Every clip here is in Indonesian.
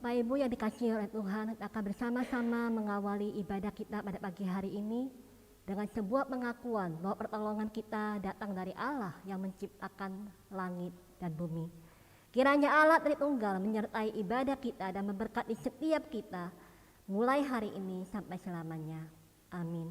Bapak Ibu yang dikasihi oleh Tuhan, kita akan bersama-sama mengawali ibadah kita pada pagi hari ini dengan sebuah pengakuan bahwa pertolongan kita datang dari Allah yang menciptakan langit dan bumi. Kiranya Allah Tritunggal menyertai ibadah kita dan memberkati setiap kita mulai hari ini sampai selamanya. Amin.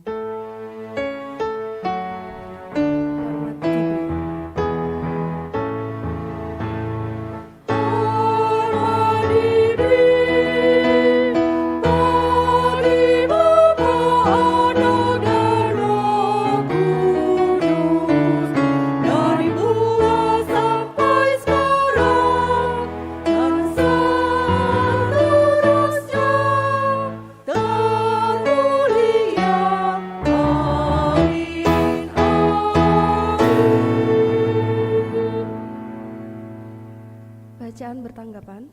Bacaan bertanggapan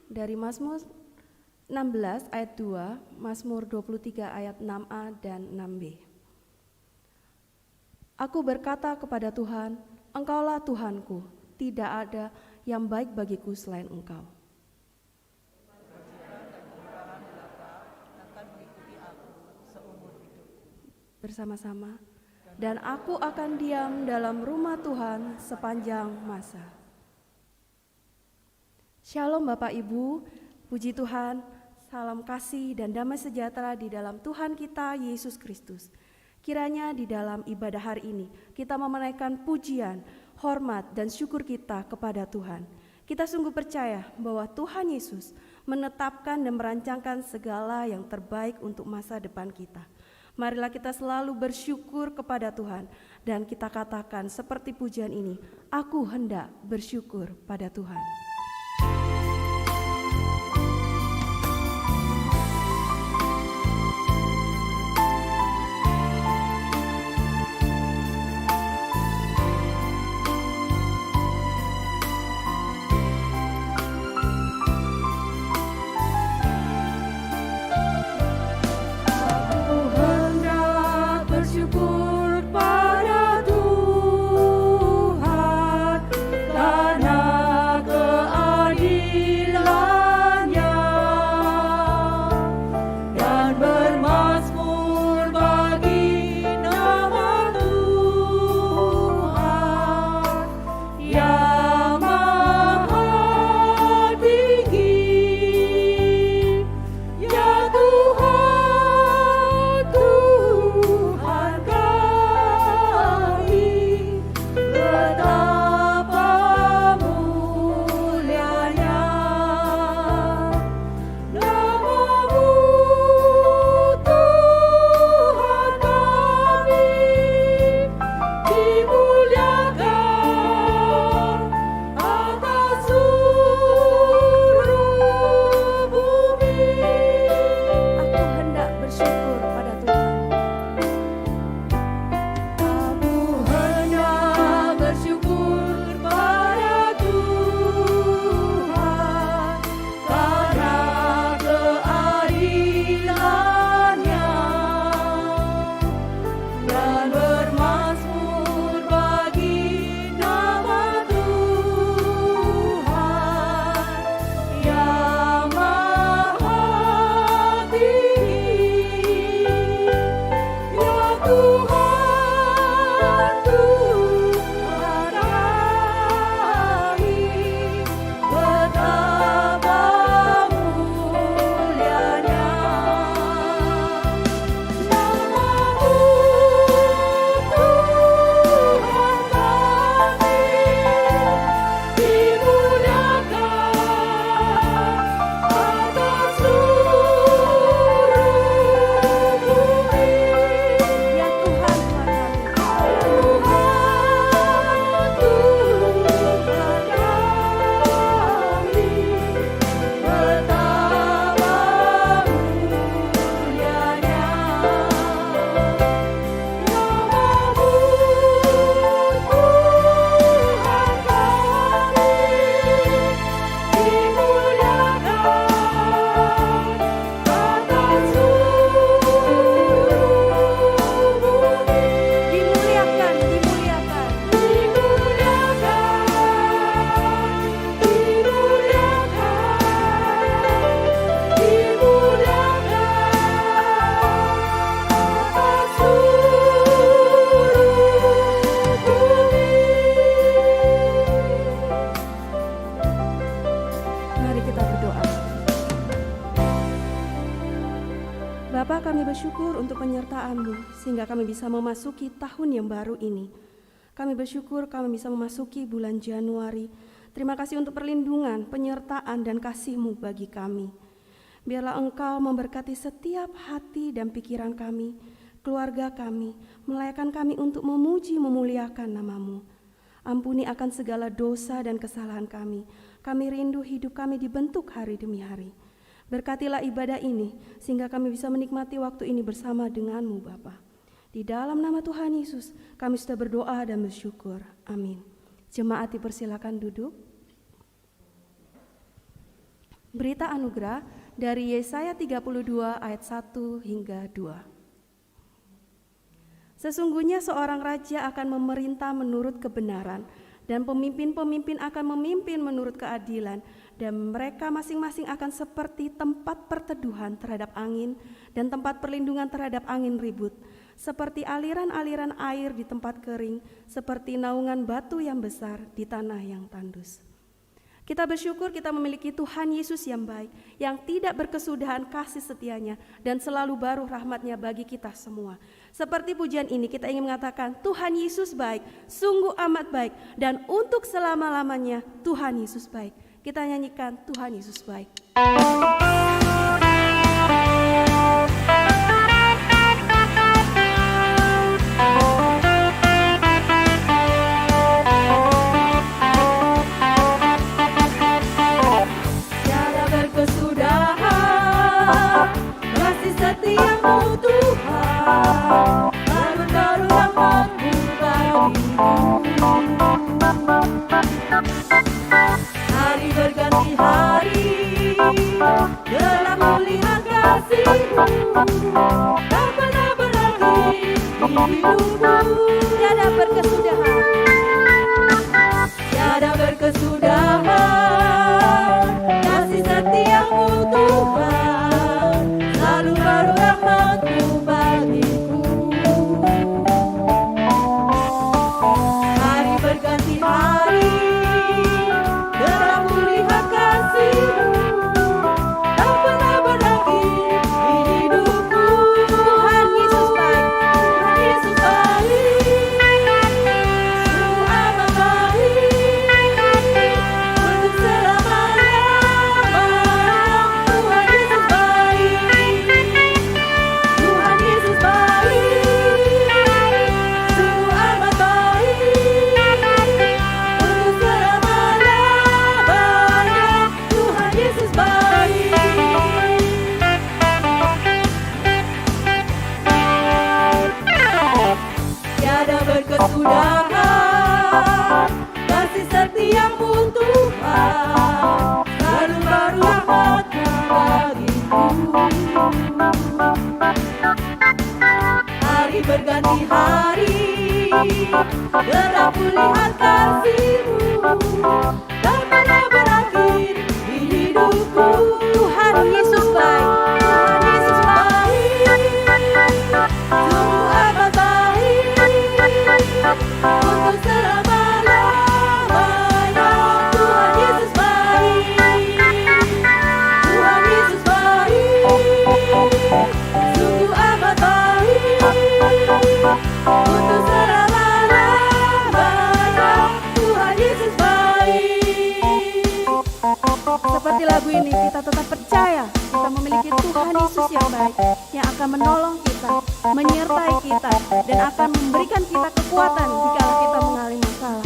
dari Mazmur 16 ayat 2, Mazmur 23 ayat 6a dan 6b. Aku berkata kepada Tuhan, Engkaulah Tuhanku, tidak ada yang baik bagiku selain Engkau. Bersama-sama. Dan aku akan diam dalam rumah Tuhan sepanjang masa. Shalom Bapak Ibu, puji Tuhan, salam kasih dan damai sejahtera di dalam Tuhan kita Yesus Kristus. Kiranya di dalam ibadah hari ini kita memenaikkan pujian, hormat dan syukur kita kepada Tuhan. Kita sungguh percaya bahwa Tuhan Yesus menetapkan dan merancangkan segala yang terbaik untuk masa depan kita. Marilah kita selalu bersyukur kepada Tuhan dan kita katakan seperti pujian ini, aku hendak bersyukur pada Tuhan. Karena Bapa, kami bersyukur untuk penyertaan-Mu sehingga kami bisa memasuki tahun yang baru ini. Kami bersyukur kami bisa memasuki bulan Januari. Terima kasih untuk perlindungan, penyertaan, dan kasih-Mu bagi kami. Biarlah Engkau memberkati setiap hati dan pikiran kami, keluarga kami, melayakkan kami untuk memuji memuliakan nama-Mu. Ampuni akan segala dosa dan kesalahan kami. Kami rindu hidup kami dibentuk hari demi hari. Berkatilah ibadah ini, sehingga kami bisa menikmati waktu ini bersama dengan-Mu Bapa. Di dalam nama Tuhan Yesus, kami sudah berdoa dan bersyukur. Amin. Jemaat dipersilakan duduk. Berita anugerah dari Yesaya 32 ayat 1 hingga 2. Sesungguhnya seorang raja akan memerintah menurut kebenaran, dan pemimpin-pemimpin akan memimpin menurut keadilan, dan mereka masing-masing akan seperti tempat perteduhan terhadap angin dan tempat perlindungan terhadap angin ribut, seperti aliran-aliran air di tempat kering, seperti naungan batu yang besar di tanah yang tandus. Kita bersyukur kita memiliki Tuhan Yesus yang baik, yang tidak berkesudahan kasih setianya dan selalu baru rahmatnya bagi kita semua. Seperti pujian ini kita ingin mengatakan Tuhan Yesus baik, sungguh amat baik, dan untuk selama-lamanya Tuhan Yesus baik. Kita nyanyikan Tuhan Yesus baik. Setiamu Tuhan, baru-baru rahmat-Mu bagiku. Hari berganti hari, dalam melihat kasih-Mu, tak pernah berakhir di hidupku. Tiada berkesudahan, tiada berkesudahan, kasih setiamu Tuhan, selalu baru rahmat-Mu bagiku. Hari berganti hari, dalam melihat kasih-Mu, tak pernah berakhir di hidupku. Tuhan Yesus baik, Tuhan Yesus baik, sungguh amat baik, untuk selama-lamanya. Tuhan Yesus baik, Tuhan Yesus baik, sungguh amat baik, untuk selama-lamanya. Tuhan Yesus baik. Tiada berkesudahan, kasih setiamu Tuhan, selalu baru rahmat-Mu bagiku. Hari berganti hari, gelap kulihat kasih-Mu, tak pernah berakhir di hidupku. Tuhan Yesus baik, Tuhan Yesus baik, sungguh amat baik, untuk selama-lamanya. Tuhan Yesus baik, Tuhan Yesus baik, sungguh amat baik, untuk selama-lamanya. Tuhan Yesus baik. Seperti lagu ini, kita tetap percaya kita memiliki Tuhan Yesus yang baik, yang akan menolong kita, menyertai kita, dan akan memberikan kita kekuatan jika kita mengalami masalah.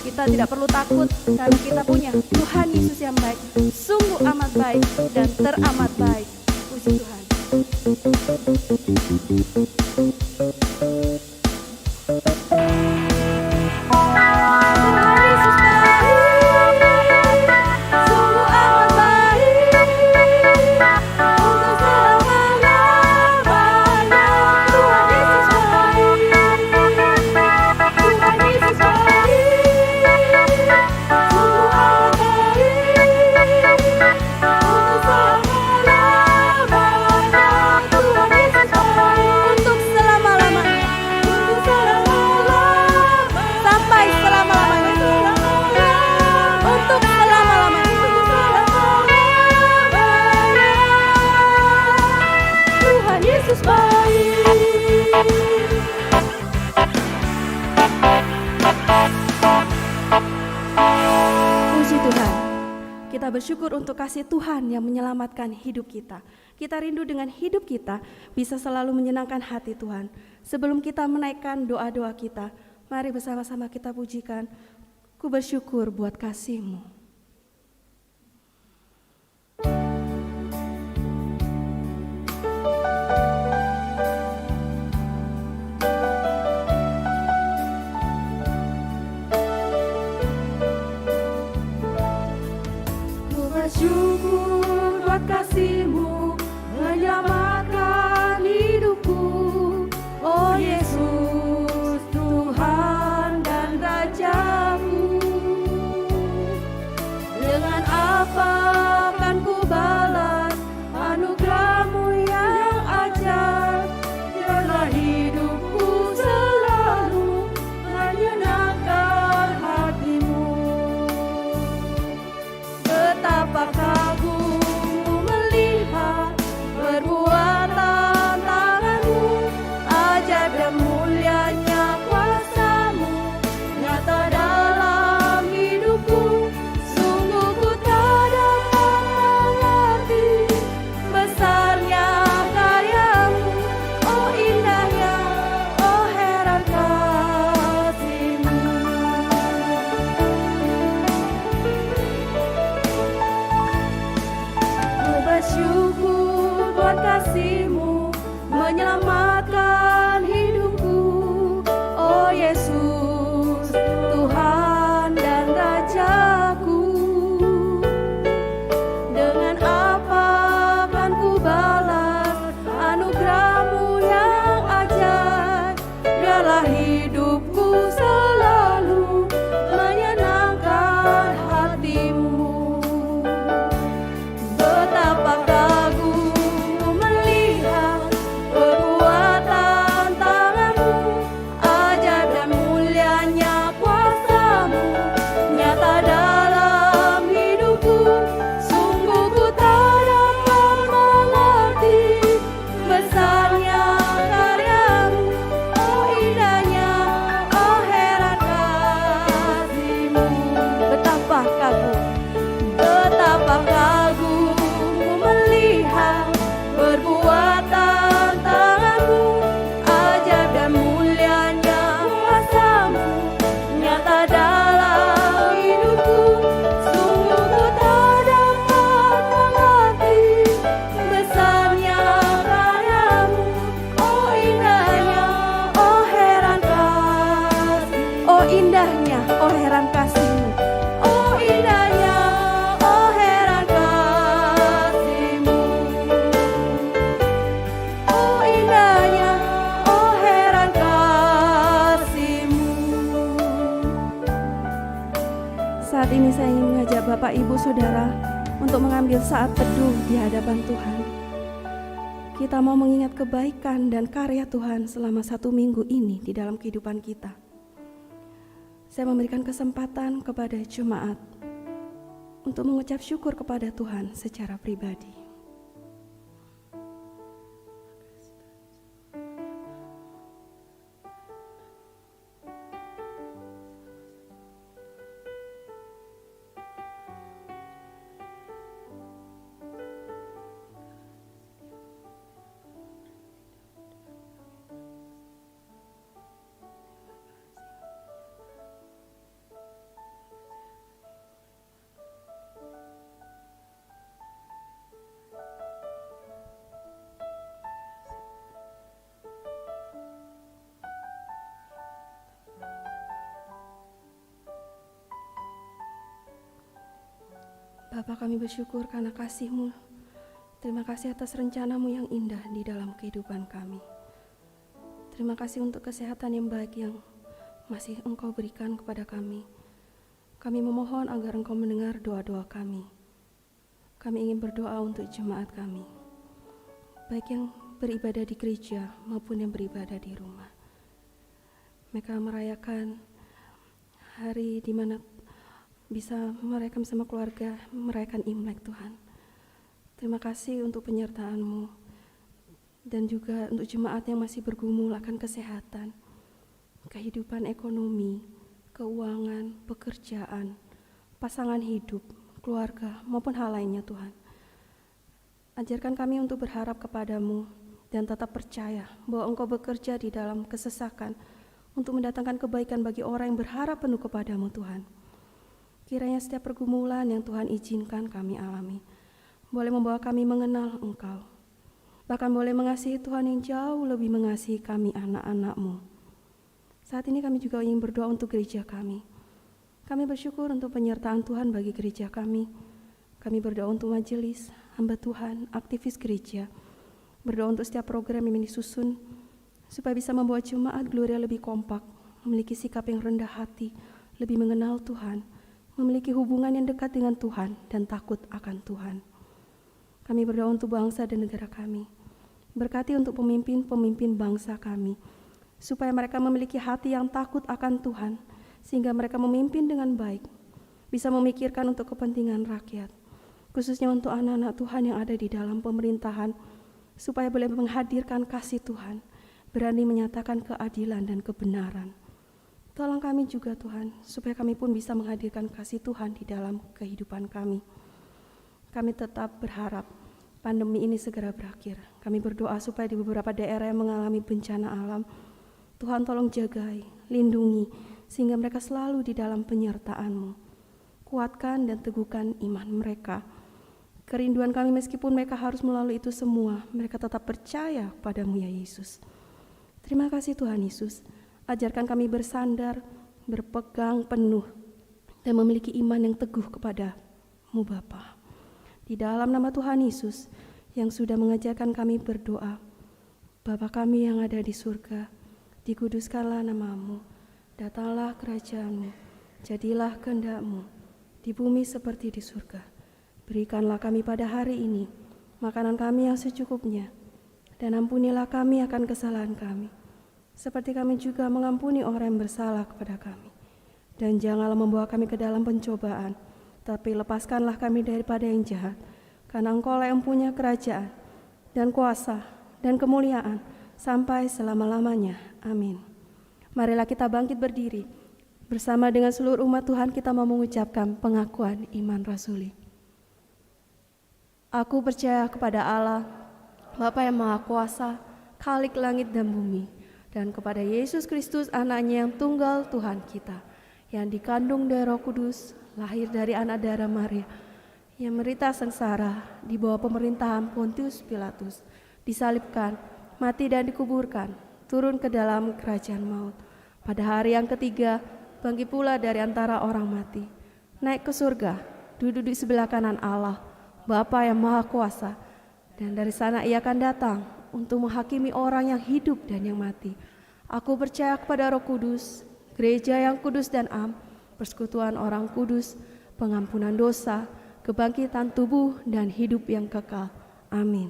Kita tidak perlu takut karena kita punya Tuhan Yesus yang baik, sungguh amat baik dan teramat baik. Puji Tuhan. Tuhan Yesus baik, sungguh amat baik, untuk selama-lamanya. Tuhan Yesus baik, Tuhan Yesus baik, sungguh amat baik, untuk selama-lamanya. bersyukur untuk kasih Tuhan yang menyelamatkan hidup kita. Kita rindu dengan hidup kita bisa selalu menyenangkan hati Tuhan. Sebelum kita menaikkan doa-doa kita, mari bersama-sama kita pujikan, ku bersyukur buat kasih-Mu. Bersyukur buat kasih-Mu menyelamatkan hidupku, oh Yesus Tuhan dan Rajaku. Dengan apa akan ku balas anugerah-Mu yang ajaib? Biarlah hidupku selalu menyenangkan hati-Mu. Betapa kagum melihat perbuatan tangan-Mu, ajaib dan mulianya kuasa-Mu nyata dalam hidupku. Sungguh ku tak dapat mengerti besarnya karya-Mu, oh indahnya, oh heran kasih-Mu. Ku bersyukur buat kasih-Mu menyelamatkan hidupku, oh Yesus Tuhan dan Rajaku. Dengan apa akan ku balas anugerah-Mu yang ajaib? Biarlah hidupku selalu menyenangkan hati-Mu. Betapa kagum ku melihat perbuatan tangan-Mu, ajaib dan mulianya kuasa-Mu nyata dalam hidupku. Sungguh ku tak dapat mengerti besarnya karya-Mu, oh indahnya, oh heran kasih-Mu. Betapa kagum ku melihat perbuatan tangan-Mu, ajaib dan mulianya kuasa-Mu nyata dalam hidupku. Sungguh ku tak dapat mengerti besarnya karya-Mu, oh indahnya, oh heran kasih. Oh indahnya, oh heran kasih-Mu. Oh indahnya, oh heran kasih-Mu. Oh indahnya, oh heran kasih-Mu. Saat ini saya ingin mengajak Bapak, Ibu, Saudara untuk mengambil saat teduh di hadapan Tuhan. Kita mau mengingat kebaikan dan karya Tuhan selama 1 minggu ini di dalam kehidupan kita. Saya memberikan kesempatan kepada jemaat untuk mengucap syukur kepada Tuhan secara pribadi. Bapa, kami bersyukur karena kasih-Mu. Terima kasih atas rencana-Mu yang indah di dalam kehidupan kami. Terima kasih untuk kesehatan yang baik yang masih Engkau berikan kepada kami. Kami memohon agar Engkau mendengar doa-doa kami. Kami ingin berdoa untuk jemaat kami, baik yang beribadah di gereja maupun yang beribadah di rumah. Mereka merayakan hari di mana bisa merayakan bersama keluarga, merayakan Imlek Tuhan. Terima kasih untuk penyertaan-Mu dan juga untuk jemaat yang masih bergumul akan kesehatan, kehidupan ekonomi, keuangan, pekerjaan, pasangan hidup, keluarga, maupun hal lainnya Tuhan. Ajarkan kami untuk berharap kepadamu dan tetap percaya bahwa Engkau bekerja di dalam kesesakan untuk mendatangkan kebaikan bagi orang yang berharap penuh kepadamu Tuhan. Kiranya setiap pergumulan yang Tuhan izinkan kami alami boleh membawa kami mengenal Engkau. Bahkan boleh mengasihi Tuhan yang jauh lebih mengasihi kami anak-anak-Mu. Saat ini kami juga ingin berdoa untuk gereja kami. Kami bersyukur untuk penyertaan Tuhan bagi gereja kami. Kami berdoa untuk majelis, hamba Tuhan, aktivis gereja. Berdoa untuk setiap program yang disusun, supaya bisa membawa jemaat Gloria lebih kompak, memiliki sikap yang rendah hati, lebih mengenal Tuhan, memiliki hubungan yang dekat dengan Tuhan, dan takut akan Tuhan. Kami berdoa untuk bangsa dan negara kami. Berkati untuk pemimpin-pemimpin bangsa kami, supaya mereka memiliki hati yang takut akan Tuhan, sehingga mereka memimpin dengan baik, bisa memikirkan untuk kepentingan rakyat, khususnya untuk anak-anak Tuhan yang ada di dalam pemerintahan, supaya boleh menghadirkan kasih Tuhan, berani menyatakan keadilan dan kebenaran. Tolong kami juga Tuhan, supaya kami pun bisa menghadirkan kasih Tuhan di dalam kehidupan kami. Kami tetap berharap pandemi ini segera berakhir. Kami berdoa supaya di beberapa daerah yang mengalami bencana alam, Tuhan tolong jagai, lindungi, sehingga mereka selalu di dalam penyertaan-Mu. Kuatkan dan teguhkan iman mereka. Kerinduan kami meskipun mereka harus melalui itu semua, mereka tetap percaya padamu ya Yesus. Terima kasih Tuhan Yesus. Ajarkan kami bersandar, berpegang penuh, dan memiliki iman yang teguh kepada-Mu Bapa. Di dalam nama Tuhan Yesus yang sudah mengajarkan kami berdoa, Bapa kami yang ada di surga, dikuduskanlah nama-Mu, datanglah kerajaan-Mu, jadilah kehendak-Mu, di bumi seperti di surga. Berikanlah kami pada hari ini makanan kami yang secukupnya, dan ampunilah kami akan kesalahan kami, seperti kami juga mengampuni orang yang bersalah kepada kami. Dan janganlah membawa kami ke dalam pencobaan, tapi lepaskanlah kami daripada yang jahat, karena Engkau-lah yang punya kerajaan, dan kuasa, dan kemuliaan, sampai selama-lamanya. Amin. Marilah kita bangkit berdiri. Bersama dengan seluruh umat Tuhan kita mau mengucapkan pengakuan iman rasuli. Aku percaya kepada Allah, Bapa yang Maha Kuasa, Khalik langit dan bumi, dan kepada Yesus Kristus anaknya yang tunggal Tuhan kita, yang dikandung dari Roh Kudus, lahir dari anak darah Maria, yang menderita sengsara di bawah pemerintahan Pontius Pilatus, disalibkan, mati dan dikuburkan, turun ke dalam kerajaan maut. Pada hari yang ketiga, bangkit pula dari antara orang mati, naik ke surga, duduk di sebelah kanan Allah, Bapa yang Maha Kuasa, dan dari sana Ia akan datang untuk menghakimi orang yang hidup dan yang mati. Aku percaya kepada Roh Kudus, gereja yang kudus dan am, persekutuan orang kudus, pengampunan dosa, kebangkitan tubuh dan hidup yang kekal. Amin.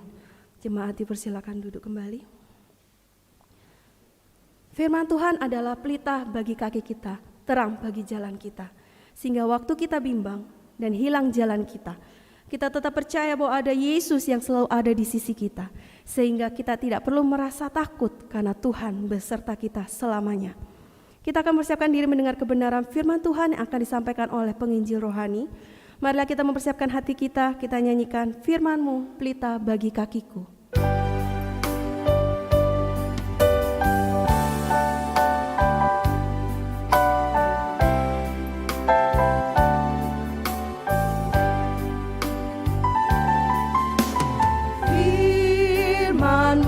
Jemaat dipersilakan duduk kembali. Firman Tuhan adalah pelita bagi kaki kita, terang bagi jalan kita, sehingga waktu kita bimbang dan hilang jalan kita, kita tetap percaya bahwa ada Yesus yang selalu ada di sisi kita, sehingga kita tidak perlu merasa takut karena Tuhan beserta kita selamanya. Kita akan mempersiapkan diri mendengar kebenaran firman Tuhan yang akan disampaikan oleh penginjil rohani. Marilah kita mempersiapkan hati kita nyanyikan firman-Mu, pelita bagi kakiku. Firman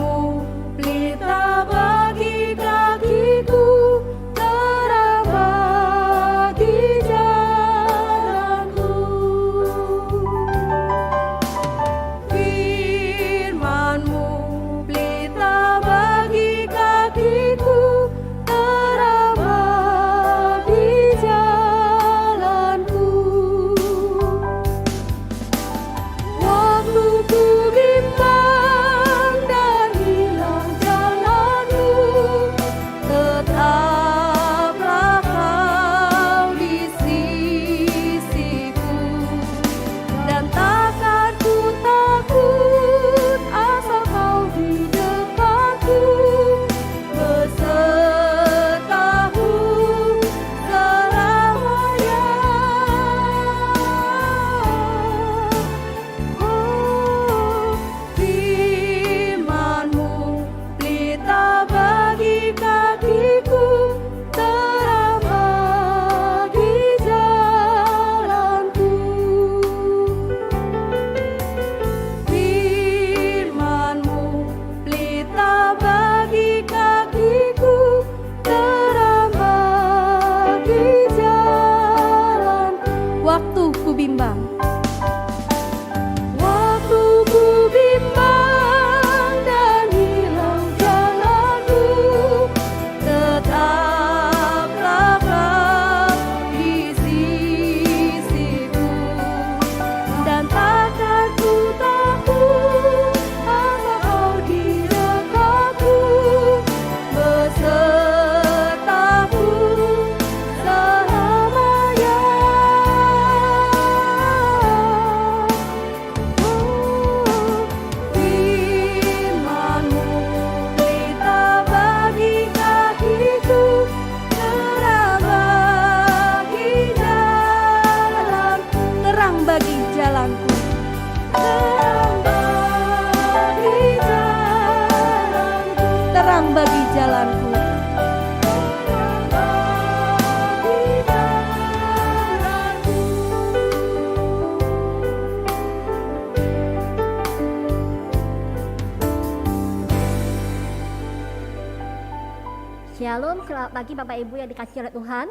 Shalom, selamat pagi Bapak Ibu yang dikasihi oleh Tuhan.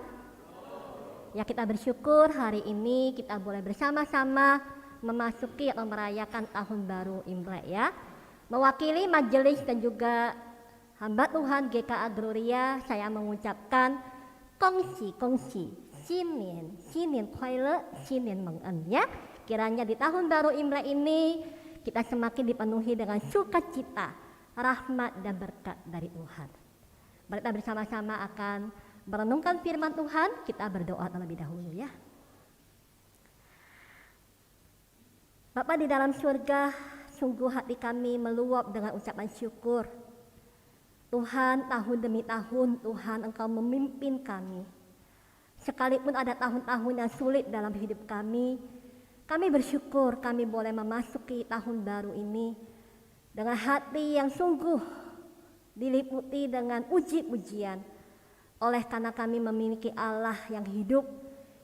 Ya, kita bersyukur hari ini kita boleh bersama-sama memasuki atau merayakan tahun baru Imlek ya. Mewakili majelis dan juga hamba Tuhan GKA Gloria, saya mengucapkan kongsi, Sinin Kuaile, Sinin Mengen ya. Kiranya di tahun baru Imlek ini kita semakin dipenuhi dengan sukacita, rahmat dan berkat dari Tuhan. Kita bersama-sama akan merenungkan firman Tuhan, kita berdoa terlebih dahulu ya. Bapa di dalam surga, sungguh hati kami meluap dengan ucapan syukur. Tuhan, tahun demi tahun Tuhan Engkau memimpin kami. Sekalipun ada tahun-tahun yang sulit dalam hidup kami bersyukur kami boleh memasuki tahun baru ini dengan hati yang sungguh diliputi dengan puji-pujian, oleh karena kami memiliki Allah yang hidup,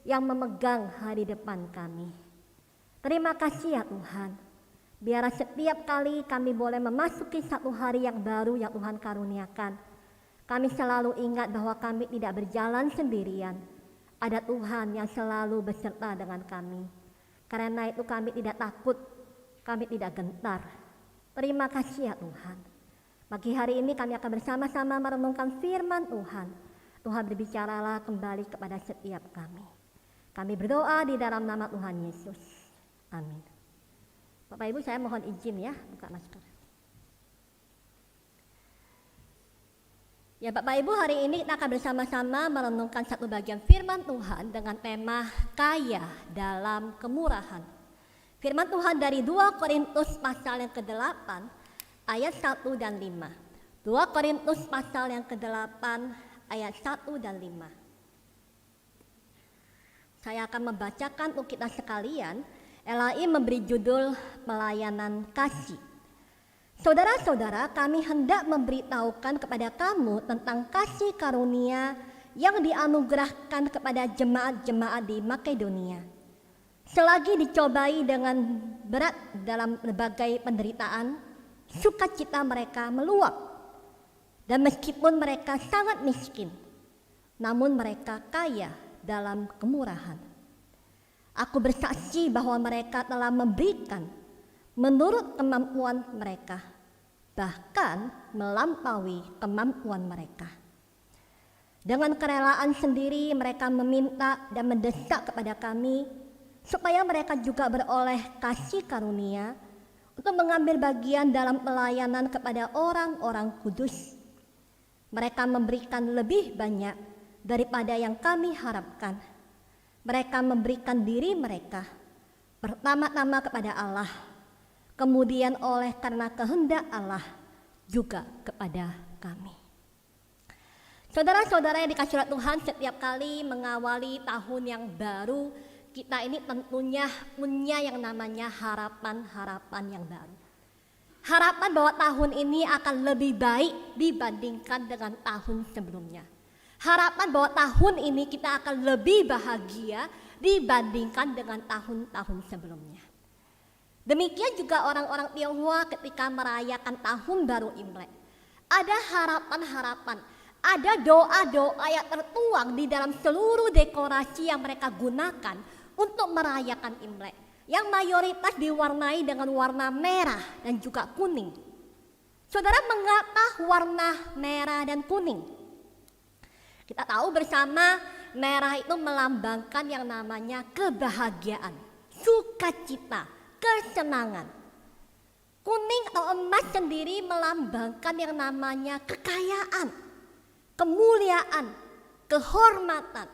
yang memegang hari depan kami. Terima kasih ya Tuhan, biar setiap kali kami boleh memasuki satu hari yang baru yang Tuhan karuniakan, kami selalu ingat bahwa kami tidak berjalan sendirian, ada Tuhan yang selalu beserta dengan kami. Karena itu kami tidak takut, kami tidak gentar. Terima kasih ya Tuhan. Pagi hari ini kami akan bersama-sama merenungkan firman Tuhan. Tuhan berbicaralah kembali kepada setiap kami. Kami berdoa di dalam nama Tuhan Yesus. Amin. Bapak Ibu, saya mohon izin ya, buka masker. Ya Bapak Ibu, hari ini kita akan bersama-sama merenungkan satu bagian firman Tuhan dengan tema kaya dalam kemurahan. Firman Tuhan dari 2 Korintus pasal yang ke-8 ayat 1 dan 5. 2 Korintus pasal yang ke-8 ayat 1 dan 5. Saya akan membacakan untuk kita sekalian. LAI memberi judul pelayanan kasih. Saudara-saudara, kami hendak memberitahukan kepada kamu tentang kasih karunia yang dianugerahkan kepada jemaat-jemaat di Makedonia. Selagi dicobai dengan berat dalam berbagai penderitaan, sukacita mereka meluap. Dan meskipun mereka sangat miskin, namun mereka kaya dalam kemurahan. Aku bersaksi bahwa mereka telah memberikan menurut kemampuan mereka, bahkan melampaui kemampuan mereka. Dengan kerelaan sendiri mereka meminta dan mendesak kepada kami supaya mereka juga beroleh kasih karunia untuk mengambil bagian dalam pelayanan kepada orang-orang kudus. Mereka memberikan lebih banyak daripada yang kami harapkan. Mereka memberikan diri mereka pertama-tama kepada Allah, kemudian oleh karena kehendak Allah juga kepada kami. Saudara-saudara yang dikasihi oleh Tuhan, setiap kali mengawali tahun yang baru, kita ini tentunya punya yang namanya harapan-harapan yang baru. Harapan bahwa tahun ini akan lebih baik dibandingkan dengan tahun sebelumnya. Harapan bahwa tahun ini kita akan lebih bahagia dibandingkan dengan tahun-tahun sebelumnya. Demikian juga orang-orang Tionghoa ketika merayakan tahun baru Imlek. Ada harapan-harapan, ada doa-doa yang tertuang di dalam seluruh dekorasi yang mereka gunakan untuk merayakan Imlek, yang mayoritas diwarnai dengan warna merah dan juga kuning. Saudara, mengapa warna merah dan kuning? Kita tahu bersama merah itu melambangkan yang namanya kebahagiaan, sukacita, kesenangan. Kuning atau emas sendiri melambangkan yang namanya kekayaan, kemuliaan, kehormatan.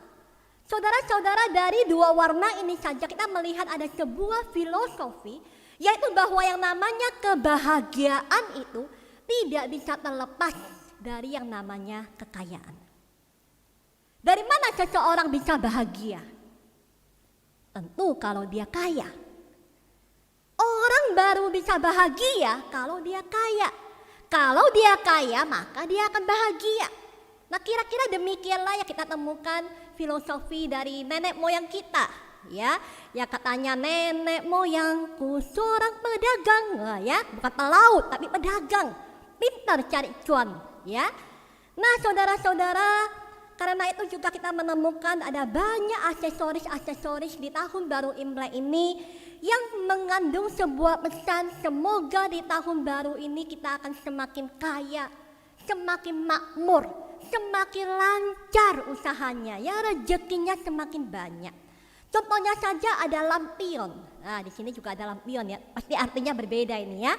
Saudara-saudara, dari dua warna ini saja kita melihat ada sebuah filosofi, yaitu bahwa yang namanya kebahagiaan itu tidak bisa terlepas dari yang namanya kekayaan. Dari mana seseorang bisa bahagia? Tentu kalau dia kaya. Orang baru bisa bahagia kalau dia kaya. Kalau dia kaya maka dia akan bahagia. Nah, kira-kira demikianlah yang kita temukan filosofi dari nenek moyang kita, ya. Ya katanya nenek moyangku seorang pedagang, ya, bukan pelaut tapi pedagang, pintar cari cuan, ya. Nah saudara-saudara, karena itu juga kita menemukan ada banyak aksesoris-aksesoris di tahun baru Imlek ini yang mengandung sebuah pesan, semoga di tahun baru ini kita akan semakin kaya, semakin makmur, semakin lancar usahanya, ya rezekinya semakin banyak. Contohnya saja ada lampion. Nah, di sini juga ada lampion ya. Pasti artinya berbeda ini ya.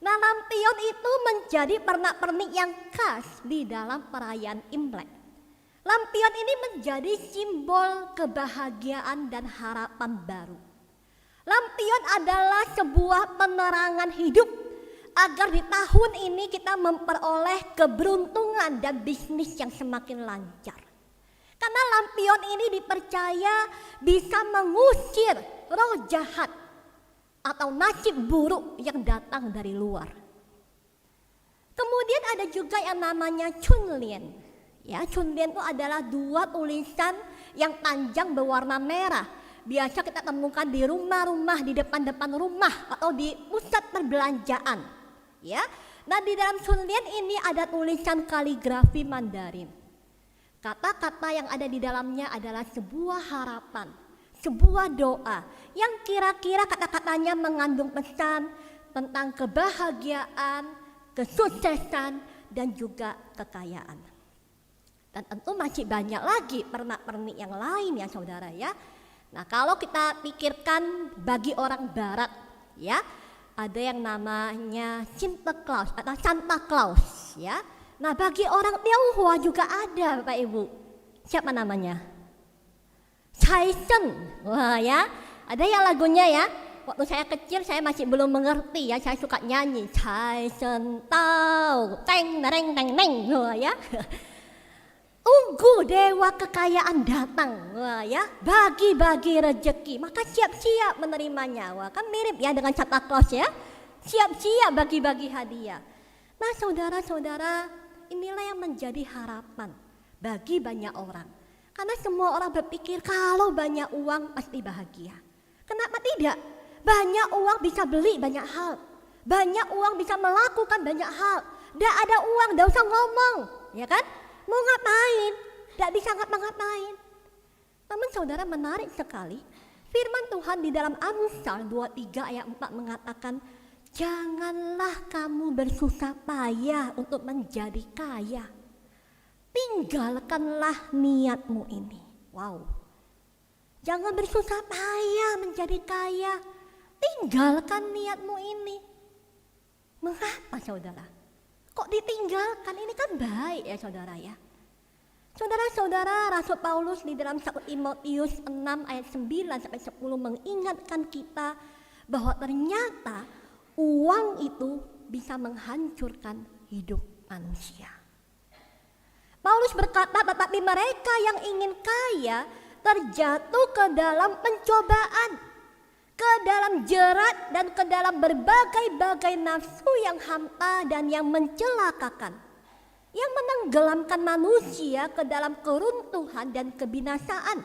Nah, lampion itu menjadi pernak-pernik yang khas di dalam perayaan Imlek. Lampion ini menjadi simbol kebahagiaan dan harapan baru. Lampion adalah sebuah penerangan hidup agar di tahun ini kita memperoleh keberuntungan dan bisnis yang semakin lancar. Karena lampion ini dipercaya bisa mengusir roh jahat atau nasib buruk yang datang dari luar. Kemudian ada juga yang namanya cunlian. Ya, cunlian itu adalah dua tulisan yang panjang berwarna merah. Biasa kita temukan di rumah-rumah, di depan-depan rumah atau di pusat perbelanjaan. Ya, nah di dalam cunlian ini ada tulisan kaligrafi Mandarin. Kata-kata yang ada di dalamnya adalah sebuah harapan, sebuah doa yang kira-kira kata-katanya mengandung pesan tentang kebahagiaan, kesuksesan, dan juga kekayaan. Dan tentu masih banyak lagi pernak-pernik yang lain ya saudara ya. Nah kalau kita pikirkan bagi orang barat ya, ada yang namanya Santa Claus atau Santa Claus ya. Nah bagi orang Tionghoa juga ada Bapak Ibu. Siapa namanya? Caisen. Wah ya, ada yang lagunya ya. Waktu saya kecil saya masih belum mengerti ya, saya suka nyanyi. Caisen tau, teng neng teng neng. Wah ya. Tunggu dewa kekayaan datang. Wah ya, bagi-bagi rezeki. Maka siap-siap menerimanya. Wah kan mirip ya dengan Santa Claus ya. Siap-siap bagi-bagi hadiah. Nah saudara-saudara, inilah yang menjadi harapan bagi banyak orang. Karena semua orang berpikir kalau banyak uang pasti bahagia. Kenapa tidak? Banyak uang bisa beli banyak hal. Banyak uang bisa melakukan banyak hal. Tidak ada uang, tidak usah ngomong. Ya kan? Mau ngapain? Tidak bisa ngapa-ngapain. Namun saudara menarik sekali. Firman Tuhan di dalam Amsal 23 ayat 4 mengatakan, janganlah kamu bersusah payah untuk menjadi kaya. Tinggalkanlah niatmu ini. Wow. Jangan bersusah payah menjadi kaya. Tinggalkan niatmu ini. Mengapa saudara? Kok ditinggalkan? Ini kan baik ya saudara ya. Saudara-saudara, Rasul Paulus di dalam 1 Timotius 6 ayat 9 sampai 10 mengingatkan kita bahwa ternyata uang itu bisa menghancurkan hidup manusia. Paulus berkata, tetapi mereka yang ingin kaya terjatuh ke dalam pencobaan, ke dalam jerat dan ke dalam berbagai-bagai nafsu yang hampa dan yang mencelakakan, yang menenggelamkan manusia ke dalam keruntuhan dan kebinasaan.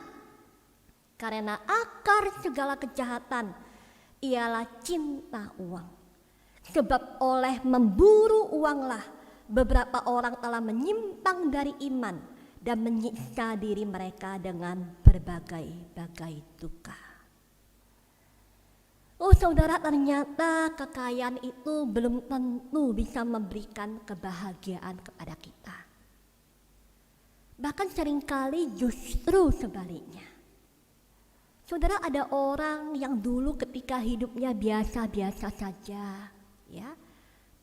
Karena akar segala kejahatan ialah cinta uang. Sebab oleh memburu uanglah beberapa orang telah menyimpang dari iman dan menyiksa diri mereka dengan berbagai-bagai duka. Oh saudara, ternyata kekayaan itu belum tentu bisa memberikan kebahagiaan kepada kita. Bahkan seringkali justru sebaliknya. Saudara, ada orang yang dulu ketika hidupnya biasa-biasa saja, ya,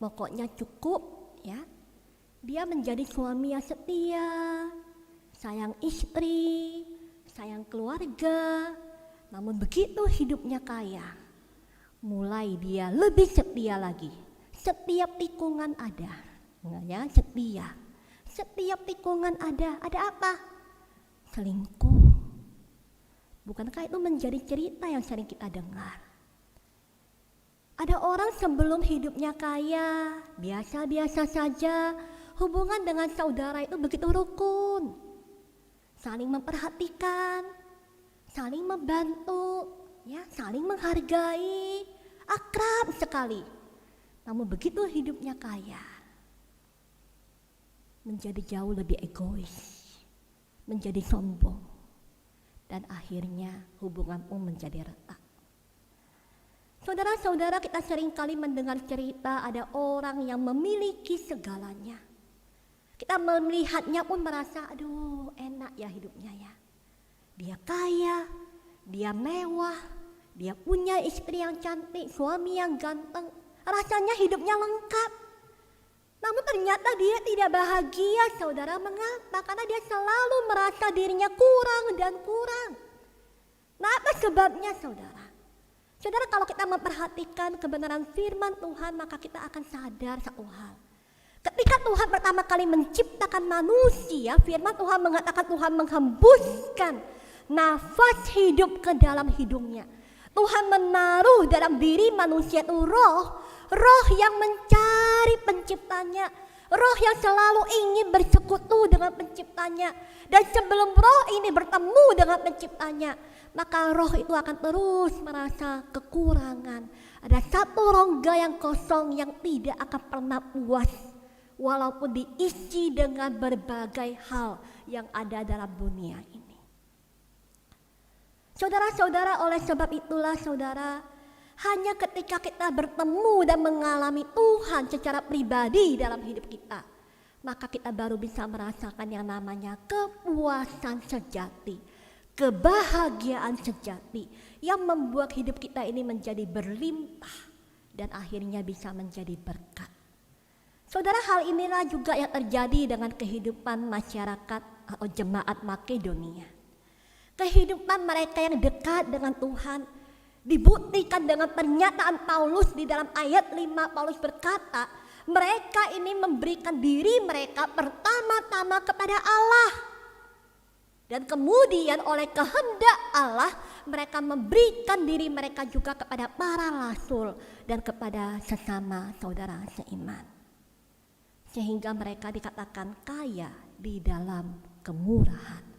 pokoknya cukup, ya. Dia menjadi suami yang setia, sayang istri, sayang keluarga. Namun begitu hidupnya kaya, mulai dia lebih setia lagi. Setiap tikungan ada, ya, setia. Setiap tikungan ada apa? Selingkuh. Bukankah itu menjadi cerita yang sering kita dengar? Ada orang sebelum hidupnya kaya, biasa-biasa saja, hubungan dengan saudara itu begitu rukun, saling memperhatikan, saling membantu, ya, saling menghargai, akrab sekali. Namun begitu hidupnya kaya, menjadi jauh lebih egois, menjadi sombong, dan akhirnya hubunganmu menjadi retak. Saudara-saudara, kita seringkali mendengar cerita ada orang yang memiliki segalanya. Kita melihatnya pun merasa, aduh enak ya hidupnya ya. Dia kaya, dia mewah, dia punya istri yang cantik, suami yang ganteng. Rasanya hidupnya lengkap. Namun ternyata dia tidak bahagia, saudara. Mengapa? Karena dia selalu merasa dirinya kurang dan kurang. Nah, apa sebabnya, saudara? Saudara, kalau kita memperhatikan kebenaran firman Tuhan, maka kita akan sadar satu hal. Ketika Tuhan pertama kali menciptakan manusia, firman Tuhan mengatakan Tuhan menghembuskan nafas hidup ke dalam hidungnya. Tuhan menaruh dalam diri manusia itu roh yang mencari penciptanya, roh yang selalu ingin bersekutu dengan penciptanya. Dan sebelum roh ini bertemu dengan penciptanya, maka roh itu akan terus merasa kekurangan. Ada satu rongga yang kosong yang tidak akan pernah puas, walaupun diisi dengan berbagai hal yang ada dalam dunia ini. Saudara-saudara, oleh sebab itulah saudara, hanya ketika kita bertemu dan mengalami Tuhan secara pribadi dalam hidup kita, maka kita baru bisa merasakan yang namanya kepuasan sejati, kebahagiaan sejati yang membuat hidup kita ini menjadi berlimpah dan akhirnya bisa menjadi berkat. Saudara, hal inilah juga yang terjadi dengan kehidupan masyarakat atau jemaat Makedonia. Kehidupan mereka yang dekat dengan Tuhan dibuktikan dengan pernyataan Paulus di dalam ayat 5. Paulus berkata, mereka ini memberikan diri mereka pertama-tama kepada Allah. Dan kemudian oleh kehendak Allah, mereka memberikan diri mereka juga kepada para rasul dan kepada sesama saudara seiman. Sehingga mereka dikatakan kaya di dalam kemurahan.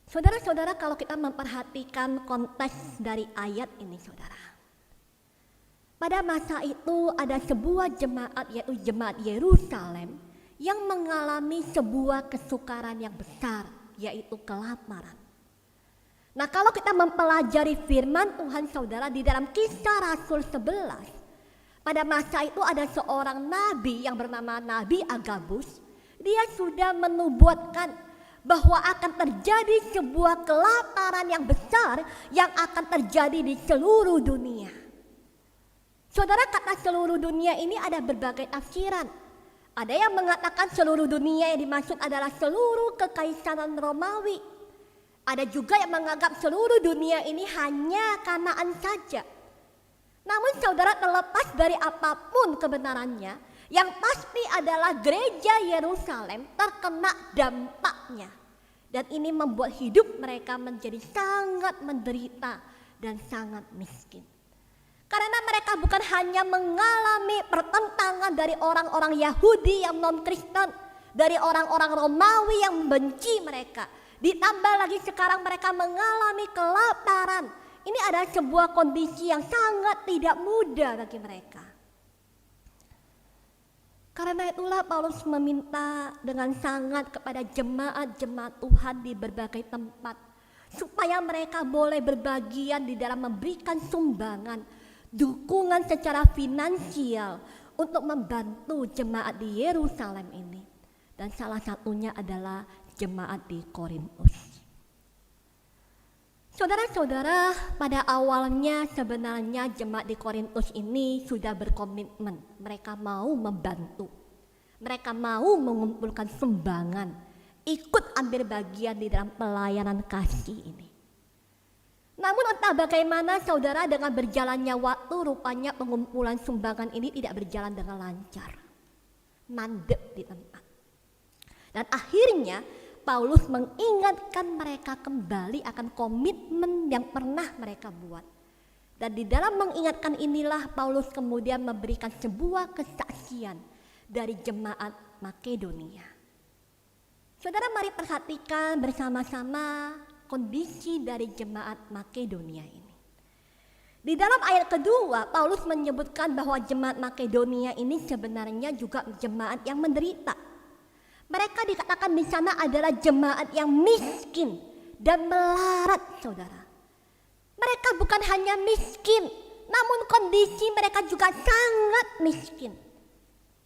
Saudara-saudara, kalau kita memperhatikan konteks dari ayat ini, saudara. Pada masa itu ada sebuah jemaat, yaitu jemaat Yerusalem, yang mengalami sebuah kesukaran yang besar, yaitu kelaparan. Nah, kalau kita mempelajari firman Tuhan, saudara, di dalam Kisah Rasul 11, pada masa itu ada seorang nabi yang bernama Nabi Agabus. Dia sudah menubuatkan bahwa akan terjadi sebuah kelaparan yang besar yang akan terjadi di seluruh dunia. Saudara, kata seluruh dunia ini ada berbagai tafsiran. Ada yang mengatakan seluruh dunia yang dimaksud adalah seluruh kekaisaran Romawi. Ada juga yang menganggap seluruh dunia ini hanya Kanaan saja. Namun saudara, terlepas dari apapun kebenarannya, yang pasti adalah gereja Yerusalem terkena dampaknya. Dan ini membuat hidup mereka menjadi sangat menderita dan sangat miskin. Karena mereka bukan hanya mengalami pertentangan dari orang-orang Yahudi yang non-Kristen, dari orang-orang Romawi yang membenci mereka. Ditambah lagi sekarang mereka mengalami kelaparan. Ini adalah sebuah kondisi yang sangat tidak mudah bagi mereka. Karena itulah Paulus meminta dengan sangat kepada jemaat-jemaat Tuhan di berbagai tempat, supaya mereka boleh berbagian di dalam memberikan sumbangan, dukungan secara finansial untuk membantu jemaat di Yerusalem ini. Dan salah satunya adalah jemaat di Korintus. Saudara-saudara, pada awalnya sebenarnya jemaat di Korintus ini sudah berkomitmen. Mereka mau membantu. Mereka mau mengumpulkan sumbangan, ikut ambil bagian di dalam pelayanan kasih ini. Namun entah bagaimana saudara, dengan berjalannya waktu rupanya pengumpulan sumbangan ini tidak berjalan dengan lancar. Mandek di tempat. Dan akhirnya Paulus mengingatkan mereka kembali akan komitmen yang pernah mereka buat. Dan di dalam mengingatkan inilah Paulus kemudian memberikan sebuah kesaksian dari jemaat Makedonia. Saudara, mari perhatikan bersama-sama kondisi dari jemaat Makedonia ini. Di dalam ayat kedua, Paulus menyebutkan bahwa jemaat Makedonia ini sebenarnya juga jemaat yang menderita. Mereka dikatakan di sana adalah jemaat yang miskin dan melarat, saudara. Mereka bukan hanya miskin, namun kondisi mereka juga sangat miskin.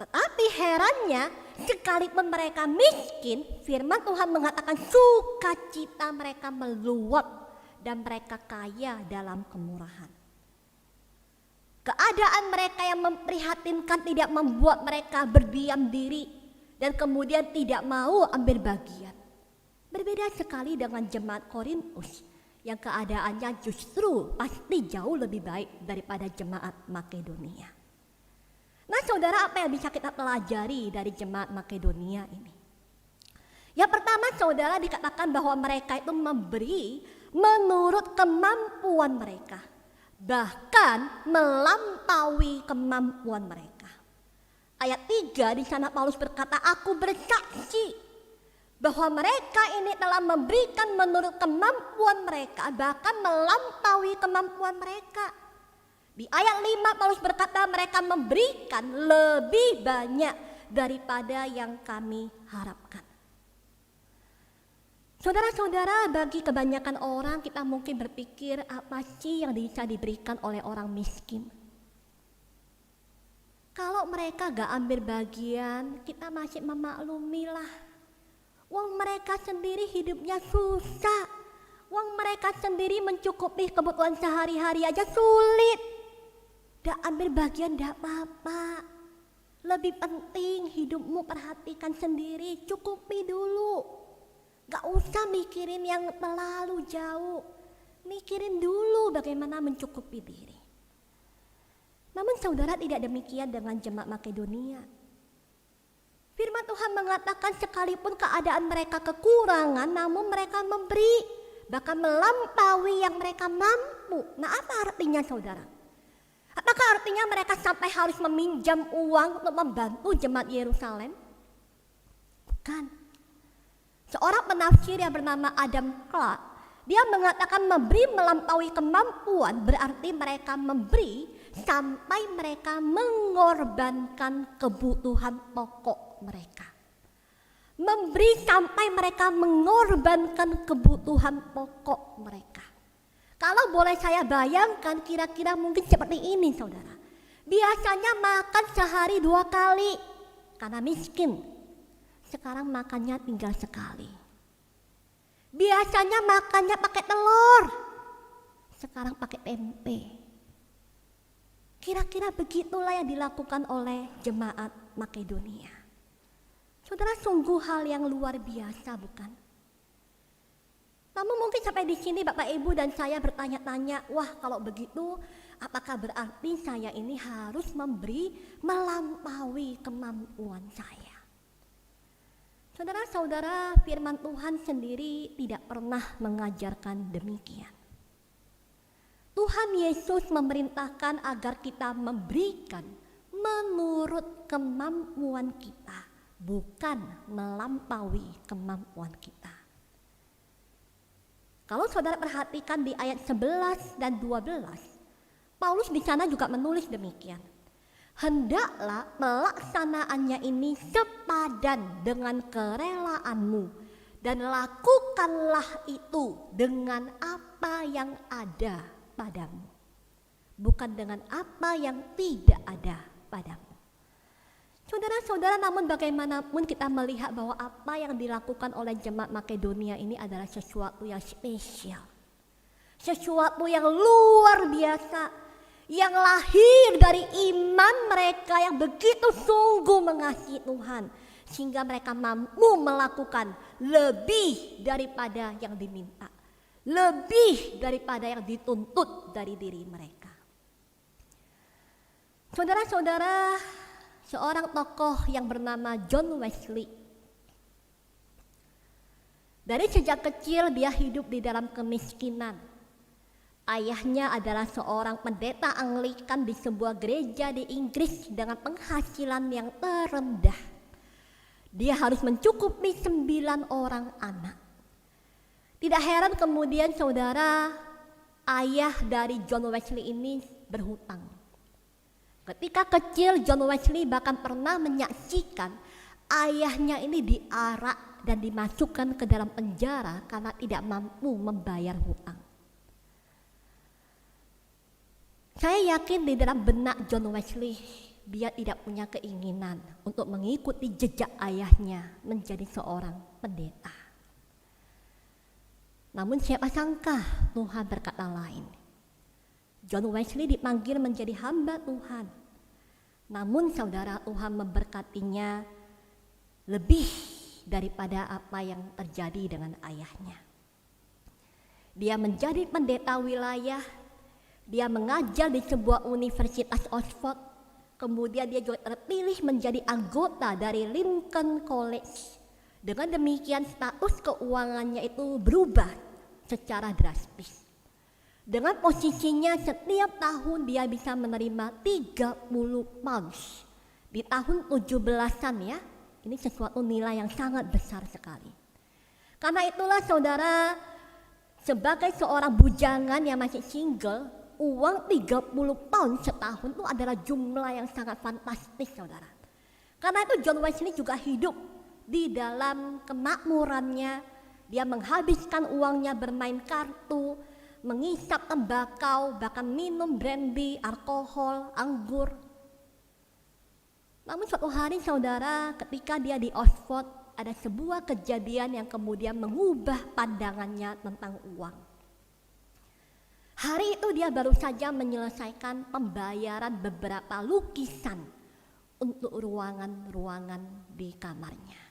Tetapi herannya, sekalipun mereka miskin, firman Tuhan mengatakan sukacita mereka meluap dan mereka kaya dalam kemurahan. Keadaan mereka yang memprihatinkan tidak membuat mereka berdiam diri dan kemudian tidak mau ambil bagian. Berbeda sekali dengan jemaat Korintus yang keadaannya justru pasti jauh lebih baik daripada jemaat Makedonia. Nah, saudara, apa yang bisa kita pelajari dari jemaat Makedonia ini? Yang pertama, saudara, dikatakan bahwa mereka itu memberi menurut kemampuan mereka, bahkan melampaui kemampuan mereka. Ayat 3 di sana Paulus berkata, aku bersaksi bahwa mereka ini telah memberikan menurut kemampuan mereka, bahkan melampaui kemampuan mereka. Di ayat 5 Paulus berkata mereka memberikan lebih banyak daripada yang kami harapkan. Saudara-saudara, bagi kebanyakan orang kita mungkin berpikir apa sih yang bisa diberikan oleh orang miskin. Kalau mereka gak ambil bagian, kita masih memaklumilah. Wong mereka sendiri hidupnya susah. Wong mereka sendiri mencukupi kebutuhan sehari-hari aja sulit. Gak ambil bagian gak apa-apa. Lebih penting hidupmu perhatikan sendiri, cukupi dulu. Gak usah mikirin yang terlalu jauh. Mikirin dulu bagaimana mencukupi diri. Namun saudara, tidak demikian dengan jemaat Makedonia. Firman Tuhan mengatakan sekalipun keadaan mereka kekurangan, namun mereka memberi, bahkan melampaui yang mereka mampu. Nah, apa artinya, saudara? Apakah artinya mereka sampai harus meminjam uang untuk membantu jemaat Yerusalem? Bukan. Seorang penafsir yang bernama Adam Clark, dia mengatakan memberi melampaui kemampuan berarti mereka memberi sampai mereka mengorbankan kebutuhan pokok mereka. Memberi sampai mereka mengorbankan kebutuhan pokok mereka. Kalau boleh saya bayangkan, kira-kira mungkin seperti ini, saudara. Biasanya makan sehari 2 kali karena miskin. Sekarang makannya tinggal sekali. Biasanya makannya pakai telur, sekarang pakai tempe. Kira-kira begitulah yang dilakukan oleh jemaat Makedonia. Saudara, sungguh hal yang luar biasa, bukan? Namun mungkin sampai di sini Bapak Ibu dan saya bertanya-tanya, wah kalau begitu apakah berarti saya ini harus memberi melampaui kemampuan saya? Saudara-saudara, firman Tuhan sendiri tidak pernah mengajarkan demikian. Tuhan Yesus memerintahkan agar kita memberikan menurut kemampuan kita, bukan melampaui kemampuan kita. Kalau saudara perhatikan di ayat 11 dan 12, Paulus di sana juga menulis demikian. Hendaklah pelaksanaannya ini sepadan dengan kerelaanmu dan lakukanlah itu dengan apa yang ada padamu, bukan dengan apa yang tidak ada padamu. Saudara-saudara, namun bagaimanapun kita melihat bahwa apa yang dilakukan oleh jemaat Makedonia ini adalah sesuatu yang spesial, sesuatu yang luar biasa, yang lahir dari iman mereka yang begitu sungguh mengasihi Tuhan, sehingga mereka mampu melakukan lebih daripada yang diminta, lebih daripada yang dituntut dari diri mereka. Saudara-saudara, seorang tokoh yang bernama John Wesley, dari sejak kecil dia hidup di dalam kemiskinan. Ayahnya adalah seorang pendeta Anglikan di sebuah gereja di Inggris dengan penghasilan yang terendah. Dia harus mencukupi 9 orang anak. Tidak heran kemudian saudara, ayah dari John Wesley ini berhutang. Ketika kecil, John Wesley bahkan pernah menyaksikan ayahnya ini diarak dan dimasukkan ke dalam penjara karena tidak mampu membayar hutang. Saya yakin di dalam benak John Wesley, dia tidak punya keinginan untuk mengikuti jejak ayahnya menjadi seorang pendeta. Namun siapa sangka Tuhan berkata lain. John Wesley dipanggil menjadi hamba Tuhan. Namun saudara, Tuhan memberkatinya lebih daripada apa yang terjadi dengan ayahnya. Dia menjadi pendeta wilayah, dia mengajar di sebuah universitas Oxford, kemudian dia juga terpilih menjadi anggota dari Lincoln College. Dengan demikian status keuangannya itu berubah secara drastis. Dengan posisinya setiap tahun dia bisa menerima 30 pounds. Di tahun 17-an ya, ini sesuatu nilai yang sangat besar sekali. Karena itulah saudara, sebagai seorang bujangan yang masih single, uang 30 pounds setahun itu adalah jumlah yang sangat fantastis saudara. Karena itu John Wesley juga hidup di dalam kemakmurannya. Dia menghabiskan uangnya bermain kartu, mengisap tembakau, bahkan minum brandy, alkohol, anggur. Namun suatu hari saudara, ketika dia di Oxford, ada sebuah kejadian yang kemudian mengubah pandangannya tentang uang. Hari itu dia baru saja menyelesaikan pembayaran beberapa lukisan untuk ruangan-ruangan di kamarnya.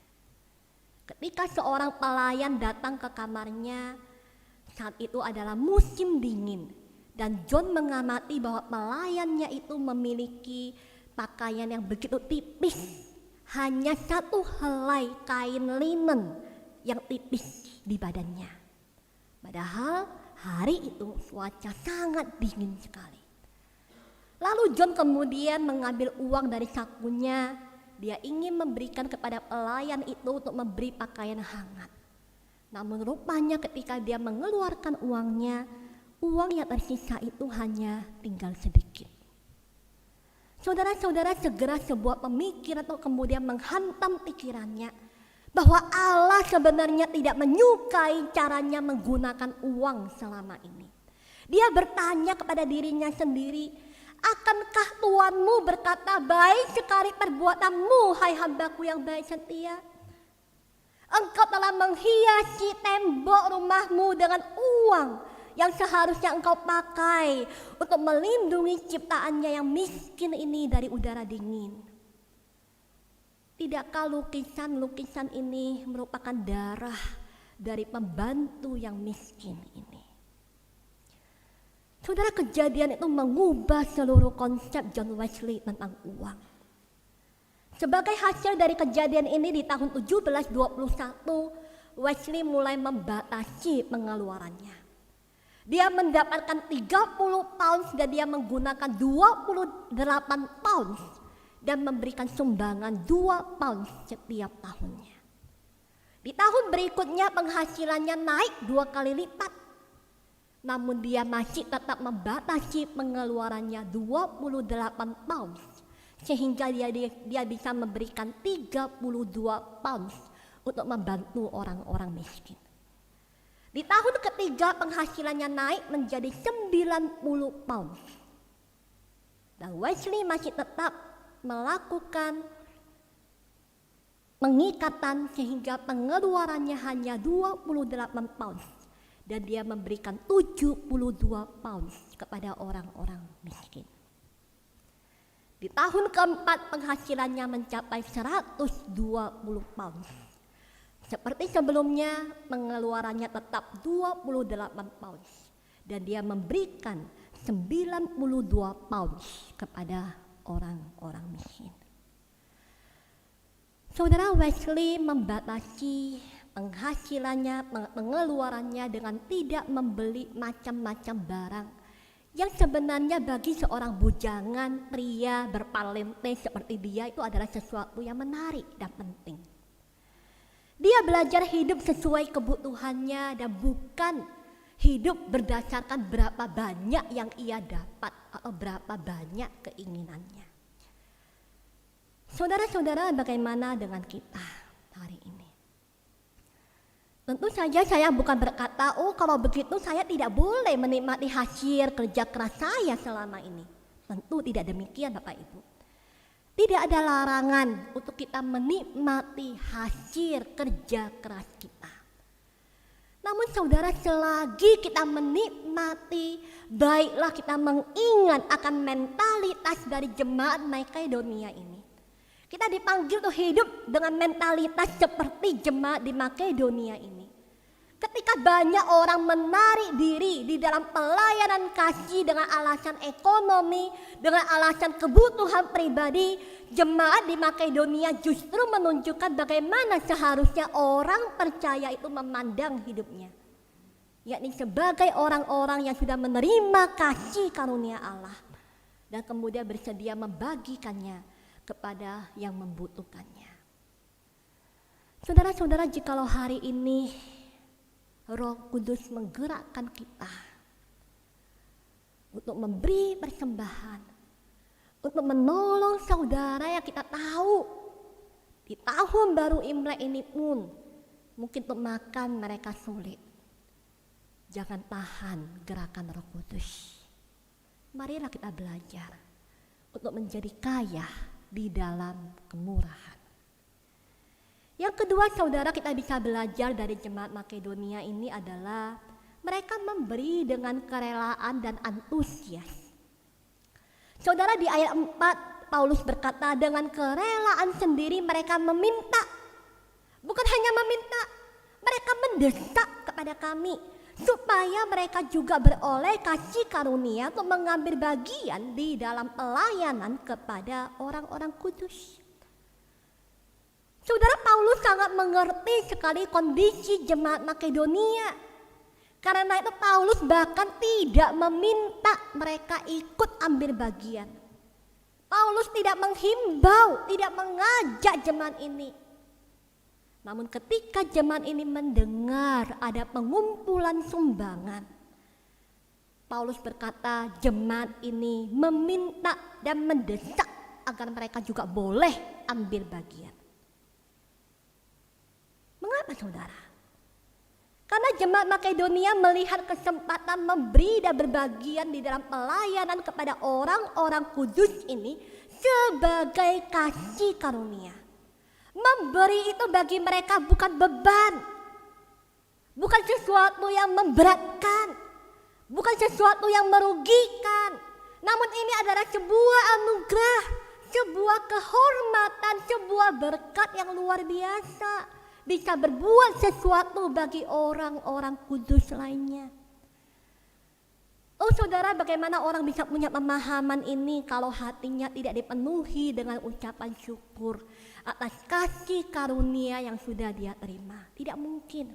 Ketika seorang pelayan datang ke kamarnya, saat itu adalah musim dingin, dan John mengamati bahwa pelayannya itu memiliki pakaian yang begitu tipis, hanya satu helai kain linen yang tipis di badannya. Padahal hari itu cuaca sangat dingin sekali. Lalu John kemudian mengambil uang dari sakunya. Dia ingin memberikan kepada pelayan itu untuk memberi pakaian hangat. Namun rupanya ketika dia mengeluarkan uangnya, uang yang tersisa itu hanya tinggal sedikit. Saudara-saudara, segera sebuah pemikiran itu kemudian menghantam pikirannya bahwa Allah sebenarnya tidak menyukai caranya menggunakan uang selama ini. Dia bertanya kepada dirinya sendiri, akankah Tuanmu berkata, baik sekali perbuatanmu, hai hambaku yang baik setia? Engkau telah menghiasi tembok rumahmu dengan uang yang seharusnya engkau pakai untuk melindungi ciptaannya yang miskin ini dari udara dingin. Tidakkah lukisan-lukisan ini merupakan darah dari pembantu yang miskin ini? Saudara, kejadian itu mengubah seluruh konsep John Wesley tentang uang. Sebagai hasil dari kejadian ini di tahun 1721, Wesley mulai membatasi pengeluarannya. Dia mendapatkan 30 pounds dan dia menggunakan 28 pounds dan memberikan sumbangan 2 pounds setiap tahunnya. Di tahun berikutnya penghasilannya naik 2 kali lipat. Namun dia masih tetap membatasi pengeluarannya 28 pounds. Sehingga dia bisa memberikan 32 pounds untuk membantu orang-orang miskin. Di tahun ketiga penghasilannya naik menjadi 90 pounds. Dan Wesley masih tetap melakukan pengikatan sehingga pengeluarannya hanya 28 pounds. Dan dia memberikan 72 pounds kepada orang-orang miskin. Di tahun keempat penghasilannya mencapai 120 pounds. Seperti sebelumnya pengeluarannya tetap 28 pounds. Dan dia memberikan 92 pounds kepada orang-orang miskin. Saudara, Wesley membatasi penghasilannya, pengeluarannya dengan tidak membeli macam-macam barang yang sebenarnya bagi seorang bujangan pria bertalenta seperti dia itu adalah sesuatu yang menarik dan penting. Dia belajar hidup sesuai kebutuhannya dan bukan hidup berdasarkan berapa banyak yang ia dapat atau berapa banyak keinginannya. Saudara-saudara, bagaimana dengan kita hari ini? Tentu saja saya bukan berkata, oh kalau begitu saya tidak boleh menikmati hasil kerja keras saya selama ini. Tentu tidak demikian Bapak Ibu. Tidak ada larangan untuk kita menikmati hasil kerja keras kita. Namun saudara, selagi kita menikmati, baiklah kita mengingat akan mentalitas dari jemaat Makedonia ini. Kita dipanggil untuk hidup dengan mentalitas seperti jemaat di Makedonia ini. Ketika banyak orang menarik diri di dalam pelayanan kasih dengan alasan ekonomi, dengan alasan kebutuhan pribadi, jemaat di Makedonia justru menunjukkan bagaimana seharusnya orang percaya itu memandang hidupnya. Yakni sebagai orang-orang yang sudah menerima kasih karunia Allah dan kemudian bersedia membagikannya kepada yang membutuhkannya. Saudara-saudara, jikalau hari ini Roh Kudus menggerakkan kita untuk memberi persembahan, untuk menolong saudara yang kita tahu di tahun baru Imlek ini pun mungkin untuk makan mereka sulit. Jangan tahan gerakan Roh Kudus. Marilah kita belajar untuk menjadi kaya di dalam kemurahan. Yang kedua, saudara, kita bisa belajar dari jemaat Makedonia ini adalah mereka memberi dengan kerelaan dan antusias. Saudara, di ayat 4 Paulus berkata, dengan kerelaan sendiri mereka meminta. Bukan hanya meminta, mereka mendesak kepada kami supaya mereka juga beroleh kasih karunia untuk mengambil bagian di dalam pelayanan kepada orang-orang kudus. Saudara, Paulus sangat mengerti sekali kondisi jemaat Makedonia. Karena itu Paulus bahkan tidak meminta mereka ikut ambil bagian. Paulus tidak menghimbau, tidak mengajak jemaat ini. Namun ketika jemaat ini mendengar ada pengumpulan sumbangan, Paulus berkata jemaat ini meminta dan mendesak agar mereka juga boleh ambil bagian. Mengapa saudara? Karena jemaat Makedonia melihat kesempatan memberi dan berbagian di dalam pelayanan kepada orang-orang kudus ini sebagai kasih karunia. Memberi itu bagi mereka bukan beban, bukan sesuatu yang memberatkan, bukan sesuatu yang merugikan. Namun ini adalah sebuah anugerah, sebuah kehormatan, sebuah berkat yang luar biasa. Bisa berbuat sesuatu bagi orang-orang kudus lainnya. Oh saudara, bagaimana orang bisa punya pemahaman ini kalau hatinya tidak dipenuhi dengan ucapan syukur atas kasih karunia yang sudah dia terima? Tidak mungkin.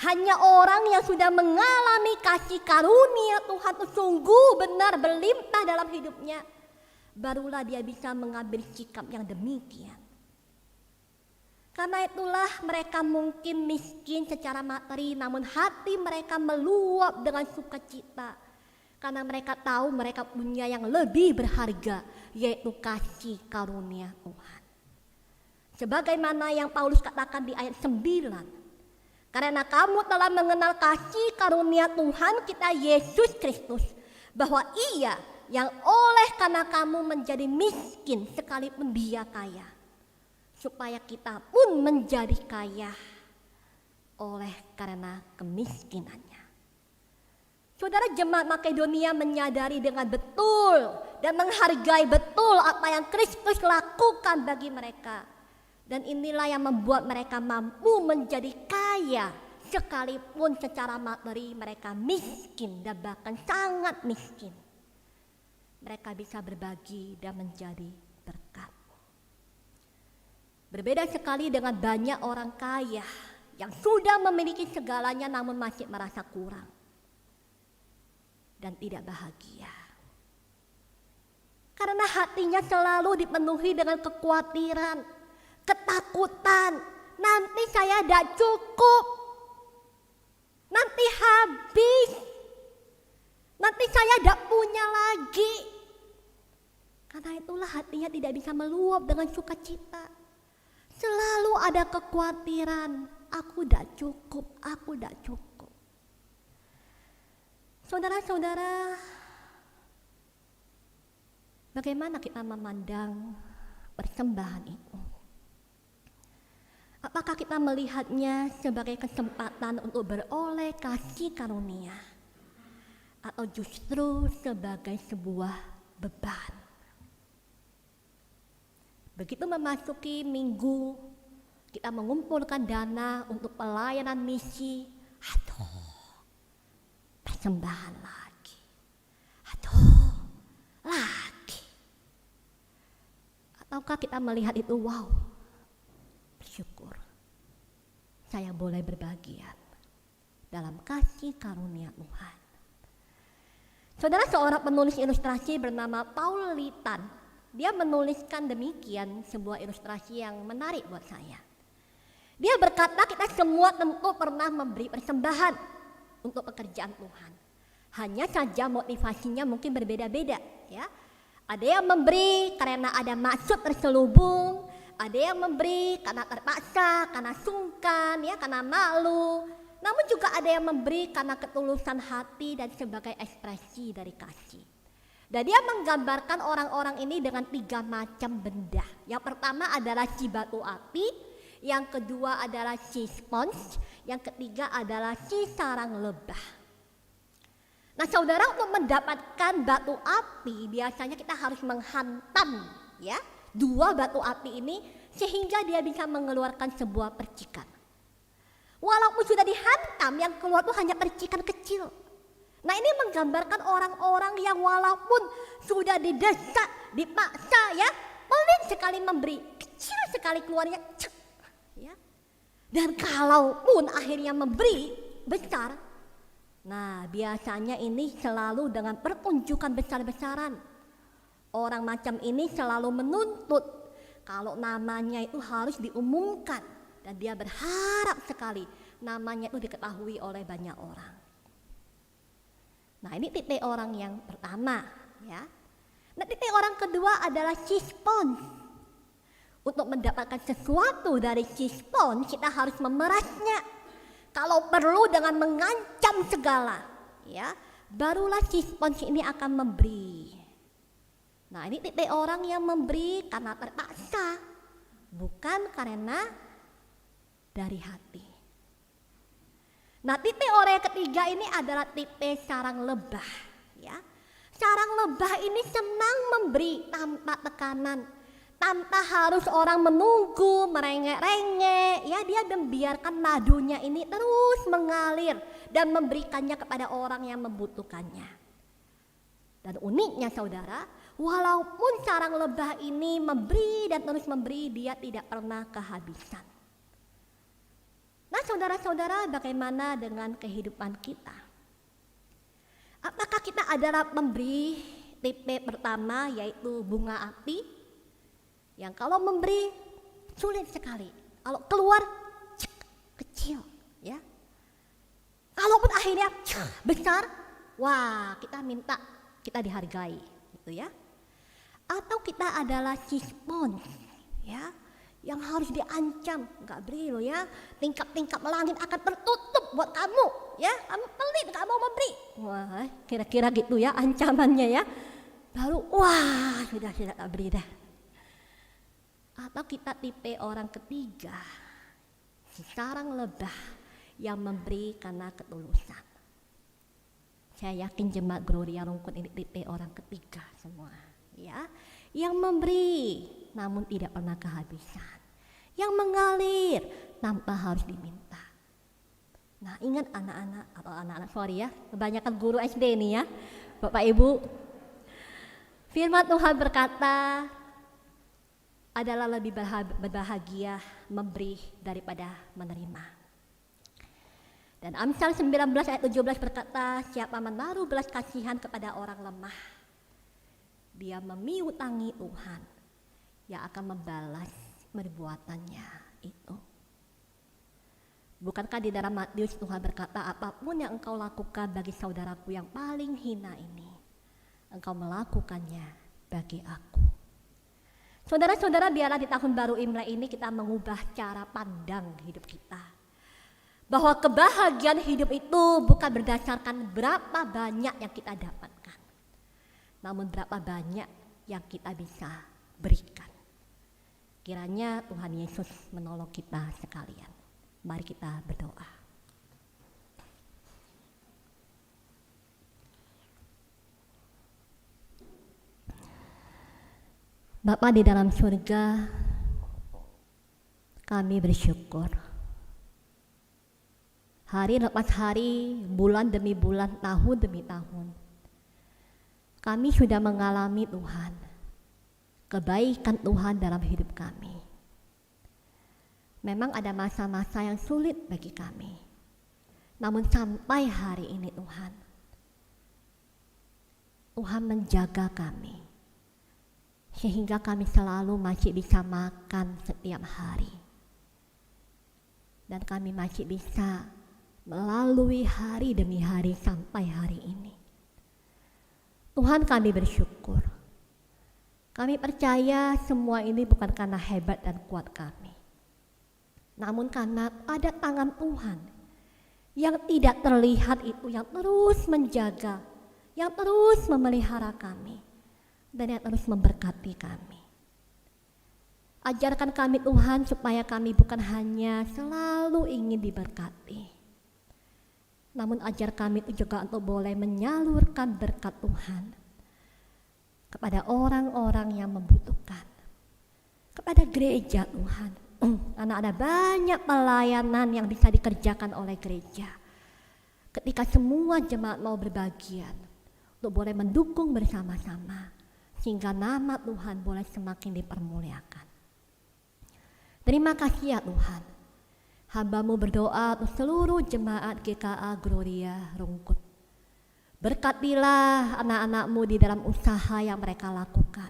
Hanya orang yang sudah mengalami kasih karunia Tuhan itu sungguh benar berlimpah dalam hidupnya, barulah dia bisa mengambil sikap yang demikian. Karena itulah mereka mungkin miskin secara materi, namun hati mereka meluap dengan sukacita. Karena mereka tahu mereka punya yang lebih berharga, yaitu kasih karunia Tuhan. Sebagaimana yang Paulus katakan di ayat 9. Karena kamu telah mengenal kasih karunia Tuhan kita Yesus Kristus, bahwa Ia yang oleh karena kamu menjadi miskin sekalipun Dia kaya, supaya kita pun menjadi kaya oleh karena kemiskinannya. Saudara, jemaat Makedonia menyadari dengan betul dan menghargai betul apa yang Kristus lakukan bagi mereka. Dan inilah yang membuat mereka mampu menjadi kaya sekalipun secara materi mereka miskin dan bahkan sangat miskin. Mereka bisa berbagi dan menjadi berkat. Berbeda sekali dengan banyak orang kaya yang sudah memiliki segalanya namun masih merasa kurang dan tidak bahagia. Karena hatinya selalu dipenuhi dengan kekhawatiran, ketakutan, nanti saya tidak cukup, Nanti habis. Nanti saya tidak punya lagi. Karena itulah hatinya tidak bisa meluap dengan sukacita. Selalu ada kekhawatiran, aku tidak cukup, aku tidak cukup. Saudara-saudara, bagaimana kita memandang persembahan itu? Apakah kita melihatnya sebagai kesempatan untuk beroleh kasih karunia? Atau justru sebagai sebuah beban? Begitu memasuki minggu, kita mengumpulkan dana untuk pelayanan misi. Aduh, persembahan lagi. Aduh, lagi. Ataukah kita melihat itu, wow, bersyukur saya boleh berbagian dalam kasih karunia Tuhan. Saudara, seorang penulis ilustrasi bernama Paul Litan, dia menuliskan demikian sebuah ilustrasi yang menarik buat saya. Dia berkata kita semua tentu pernah memberi persembahan untuk pekerjaan Tuhan. Hanya saja motivasinya mungkin berbeda-beda, ya. Ada yang memberi karena ada maksud terselubung, ada yang memberi karena terpaksa, karena sungkan, ya, karena malu. Namun juga ada yang memberi karena ketulusan hati dan sebagai ekspresi dari kasih. Dan dia menggambarkan orang-orang ini dengan 3 macam benda. Yang pertama adalah si batu api, yang kedua adalah si spons, yang ketiga adalah si sarang lebah. Nah, saudara, untuk mendapatkan batu api biasanya kita harus menghantam, ya, 2 batu api ini sehingga dia bisa mengeluarkan sebuah percikan. Walaupun sudah dihantam, yang keluar itu hanya percikan kecil. Nah, ini menggambarkan orang-orang yang walaupun sudah didesak, dipaksa, ya, pelit sekali memberi, kecil sekali keluarnya, cek, ya. Dan kalaupun akhirnya memberi besar, nah biasanya ini selalu dengan pertunjukan besar-besaran. Orang macam ini selalu menuntut kalau namanya itu harus diumumkan. Dan dia berharap sekali namanya itu diketahui oleh banyak orang. Nah, ini tipe orang yang pertama, ya. Nah, tipe orang kedua adalah si spons. Untuk mendapatkan sesuatu dari si spons, kita harus memerasnya. Kalau perlu dengan mengancam segala, ya, barulah si spons ini akan memberi. Nah, ini tipe orang yang memberi karena terpaksa, bukan karena dari hati. Nah, tipe orang yang ketiga ini adalah tipe sarang lebah, ya. Sarang lebah ini senang memberi tanpa tekanan, tanpa harus orang menunggu, merengek-rengek, ya. Dia membiarkan madunya ini terus mengalir dan memberikannya kepada orang yang membutuhkannya. Dan uniknya, saudara, walaupun sarang lebah ini memberi dan terus memberi, dia tidak pernah kehabisan. Nah, saudara-saudara, bagaimana dengan kehidupan kita? Apakah kita adalah pemberi tipe pertama, yaitu bunga api, yang kalau memberi sulit sekali, kalau keluar kecil, ya. Kalaupun akhirnya besar, wah, kita minta kita dihargai, gitu, ya. Atau kita adalah si spons, ya, yang harus diancam, enggak beri lo, ya, tingkap-tingkap langit akan tertutup buat kamu, ya, kamu pelit, enggak mau memberi. Wah, kira-kira gitu, ya, ancamannya, ya. Baru, wah, sudah tak beri dah. Atau kita tipe orang ketiga, si sarang lebah yang memberi karena ketulusan. Saya yakin jemaat Gloria Rungkut ini tipe orang ketiga semua, ya, yang memberi namun tidak pernah kehabisan, yang mengalir tanpa harus diminta. Nah, ingat anak-anak, atau anak-anak, sorry, ya, kebanyakan guru SD nih, ya, Bapak Ibu. Firman Tuhan berkata adalah lebih berbahagia memberi daripada menerima. Dan Amsal 19 ayat 17 berkata, siapa menaruh belas kasihan kepada orang lemah, dia memiutangi Tuhan yang akan membalas perbuatannya itu. Bukankah di dalam Matius Tuhan berkata, apapun yang engkau lakukan bagi saudaraku yang paling hina ini, engkau melakukannya bagi aku. Saudara-saudara, biarlah di tahun baru Imlek ini kita mengubah cara pandang hidup kita. Bahwa kebahagiaan hidup itu bukan berdasarkan berapa banyak yang kita dapatkan, namun berapa banyak yang kita bisa berikan. Kiranya Tuhan Yesus menolong kita sekalian. Mari kita berdoa. Bapa di dalam surga, kami bersyukur. Hari lepas hari, bulan demi bulan, tahun demi tahun, kami sudah mengalami Tuhan, kebaikan Tuhan dalam hidup kami. Memang ada masa-masa yang sulit bagi kami. Namun sampai hari ini Tuhan menjaga kami. Sehingga kami selalu masih bisa makan setiap hari. Dan kami masih bisa melalui hari demi hari sampai hari ini. Tuhan, kami bersyukur. Kami percaya semua ini bukan karena hebat dan kuat kami. Namun karena ada tangan Tuhan yang tidak terlihat itu, yang terus menjaga, yang terus memelihara kami, dan yang terus memberkati kami. Ajarkan kami Tuhan supaya kami bukan hanya selalu ingin diberkati, namun ajar kami itu juga untuk boleh menyalurkan berkat Tuhan kepada orang-orang yang membutuhkan, kepada gereja Tuhan. Karena ada banyak pelayanan yang bisa dikerjakan oleh gereja. Ketika semua jemaat mau berbagian untuk boleh mendukung bersama-sama, sehingga nama Tuhan boleh semakin dipermuliakan. Terima kasih ya Tuhan. Hamba-Mu berdoa untuk seluruh jemaat GKA Gloria Rungkut. Berkatilah anak-anak-Mu di dalam usaha yang mereka lakukan,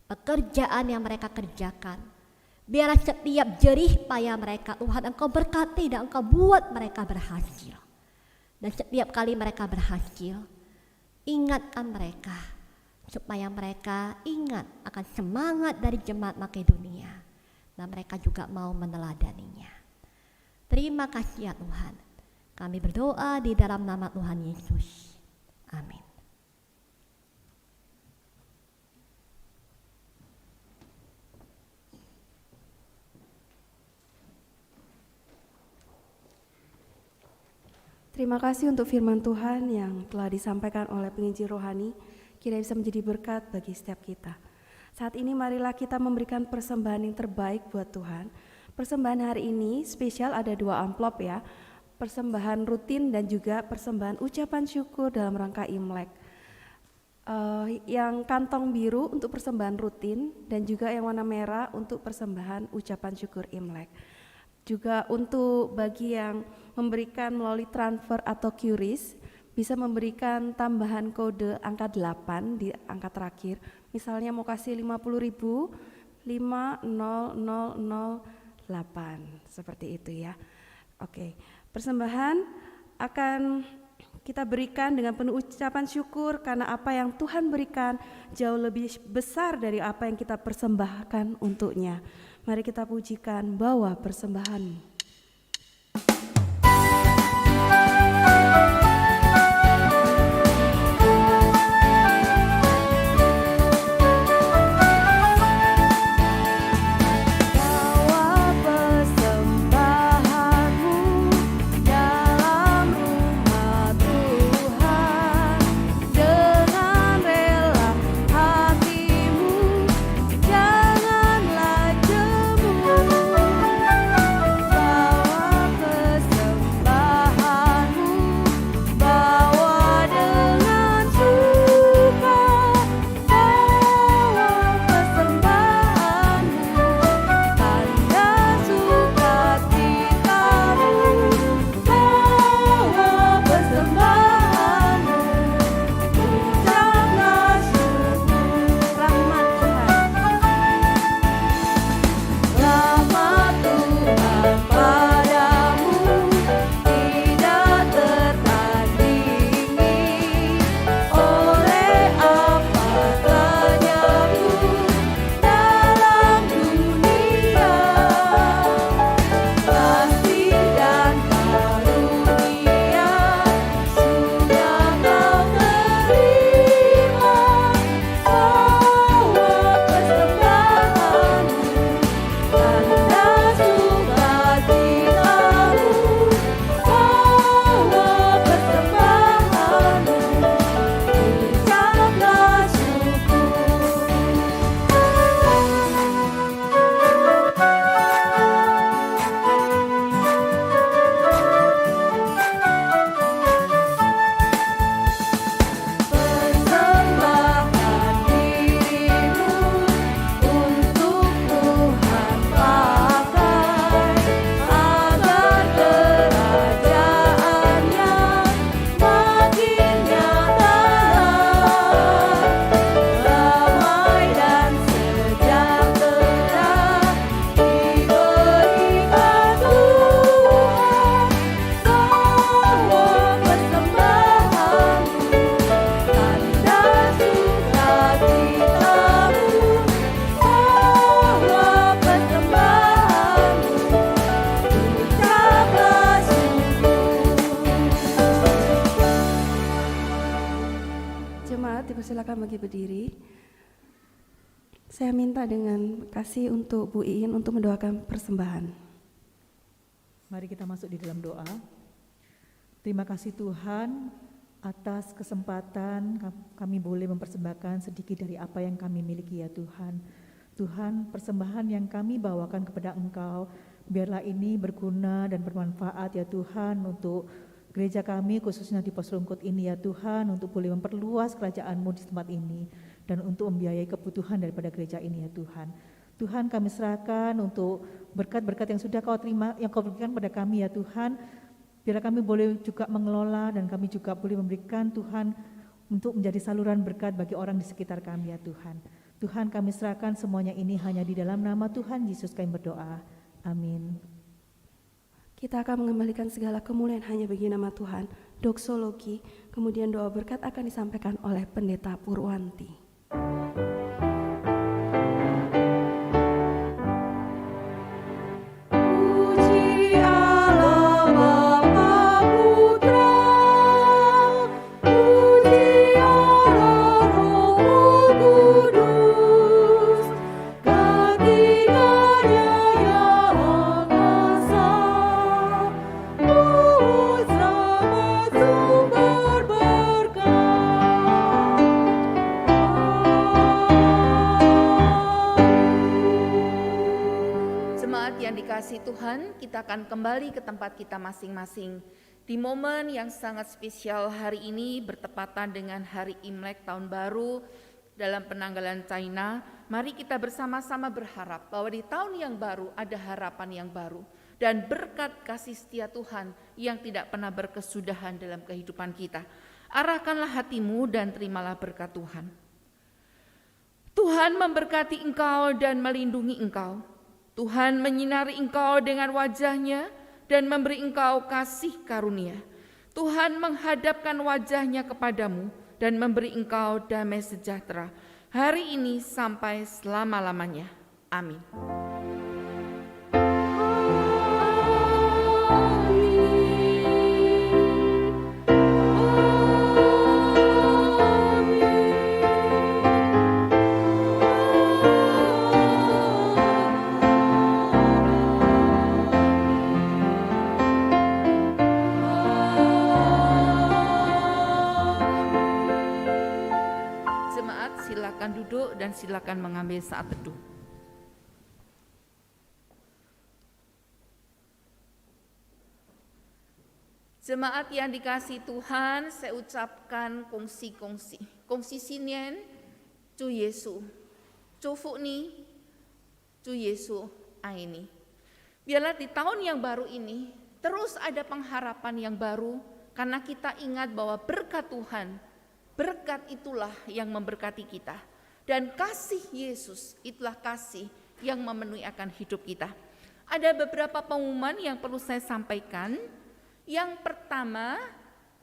pekerjaan yang mereka kerjakan. Biarlah setiap jerih payah mereka, Tuhan, Engkau berkati dan Engkau buat mereka berhasil. Dan setiap kali mereka berhasil, ingatkan mereka, supaya mereka ingat akan semangat dari jemaat Makedonia, dan mereka juga mau meneladaninya. Terima kasih ya Tuhan. Kami berdoa di dalam nama Tuhan Yesus. Amin. Terima kasih untuk firman Tuhan yang telah disampaikan oleh penginjil rohani, kiranya bisa menjadi berkat bagi setiap kita. Saat ini marilah kita memberikan persembahan yang terbaik buat Tuhan. Persembahan hari ini spesial, ada 2 amplop ya, persembahan rutin dan juga persembahan ucapan syukur dalam rangka Imlek. Yang kantong biru untuk persembahan rutin dan juga yang warna merah untuk persembahan ucapan syukur Imlek. Juga untuk bagi yang memberikan melalui transfer atau QRIS, bisa memberikan tambahan kode angka 8 di angka terakhir. Misalnya mau kasih 50.000, 50008, seperti itu ya. Oke, persembahan akan kita berikan dengan penuh ucapan syukur karena apa yang Tuhan berikan jauh lebih besar dari apa yang kita persembahkan untuknya. Mari kita pujikan, bawa persembahan. Janganlah jemu. Saya minta dengan kasih untuk Bu Iin untuk mendoakan persembahan. Mari kita masuk di dalam doa. Terima kasih Tuhan atas kesempatan kami boleh mempersembahkan sedikit dari apa yang kami miliki ya Tuhan. Tuhan, persembahan yang kami bawakan kepada Engkau, biarlah ini berguna dan bermanfaat ya Tuhan untuk gereja kami khususnya di Pos Rungkut ini ya Tuhan, untuk boleh memperluas kerajaan-Mu di tempat ini dan untuk membiayai kebutuhan daripada gereja ini ya Tuhan. Tuhan, kami serahkan untuk berkat-berkat yang sudah Kau terima, yang Kau berikan pada kami ya Tuhan. Biarlah kami boleh juga mengelola dan kami juga boleh memberikan Tuhan untuk menjadi saluran berkat bagi orang di sekitar kami ya Tuhan. Tuhan, kami serahkan semuanya ini hanya di dalam nama Tuhan Yesus kami berdoa. Amin. Kita akan mengembalikan segala kemuliaan hanya bagi nama Tuhan. Doksologi, kemudian doa berkat akan disampaikan oleh Pendeta Purwanti. Puji Allah Bapa Putra, puji Allah Roh Kudus, ketiganya yang asa, bersama sumber berkat. Jemaat yang dikasihi Tuhan, kita akan kembali ke tempat kita masing-masing. Di momen yang sangat spesial hari ini bertepatan dengan hari Imlek Tahun Baru dalam penanggalan China, mari kita bersama-sama berharap bahwa di tahun yang baru ada harapan yang baru dan berkat kasih setia Tuhan yang tidak pernah berkesudahan dalam kehidupan kita. Arahkanlah hatimu dan terimalah berkat Tuhan. Tuhan memberkati engkau dan melindungi engkau. Tuhan menyinari engkau dengan wajah-Nya dan memberi engkau kasih karunia. Tuhan menghadapkan wajah-Nya kepadamu dan memberi engkau damai sejahtera hari ini sampai selama-lamanya. Amin. Jemaat silakan duduk dan silakan mengambil saat teduh. Jemaat yang dikasihi Tuhan, saya ucapkan kongsi-kongsi. Kongsi sinien, Chu Yesu. Chu Fu Ni, Chu Yesu Aini. Biarlah di tahun yang baru ini, terus ada pengharapan yang baru, karena kita ingat bahwa berkat Tuhan, berkat itulah yang memberkati kita. Dan kasih Yesus itulah kasih yang memenuhi akan hidup kita. Ada beberapa pengumuman yang perlu saya sampaikan. Yang pertama,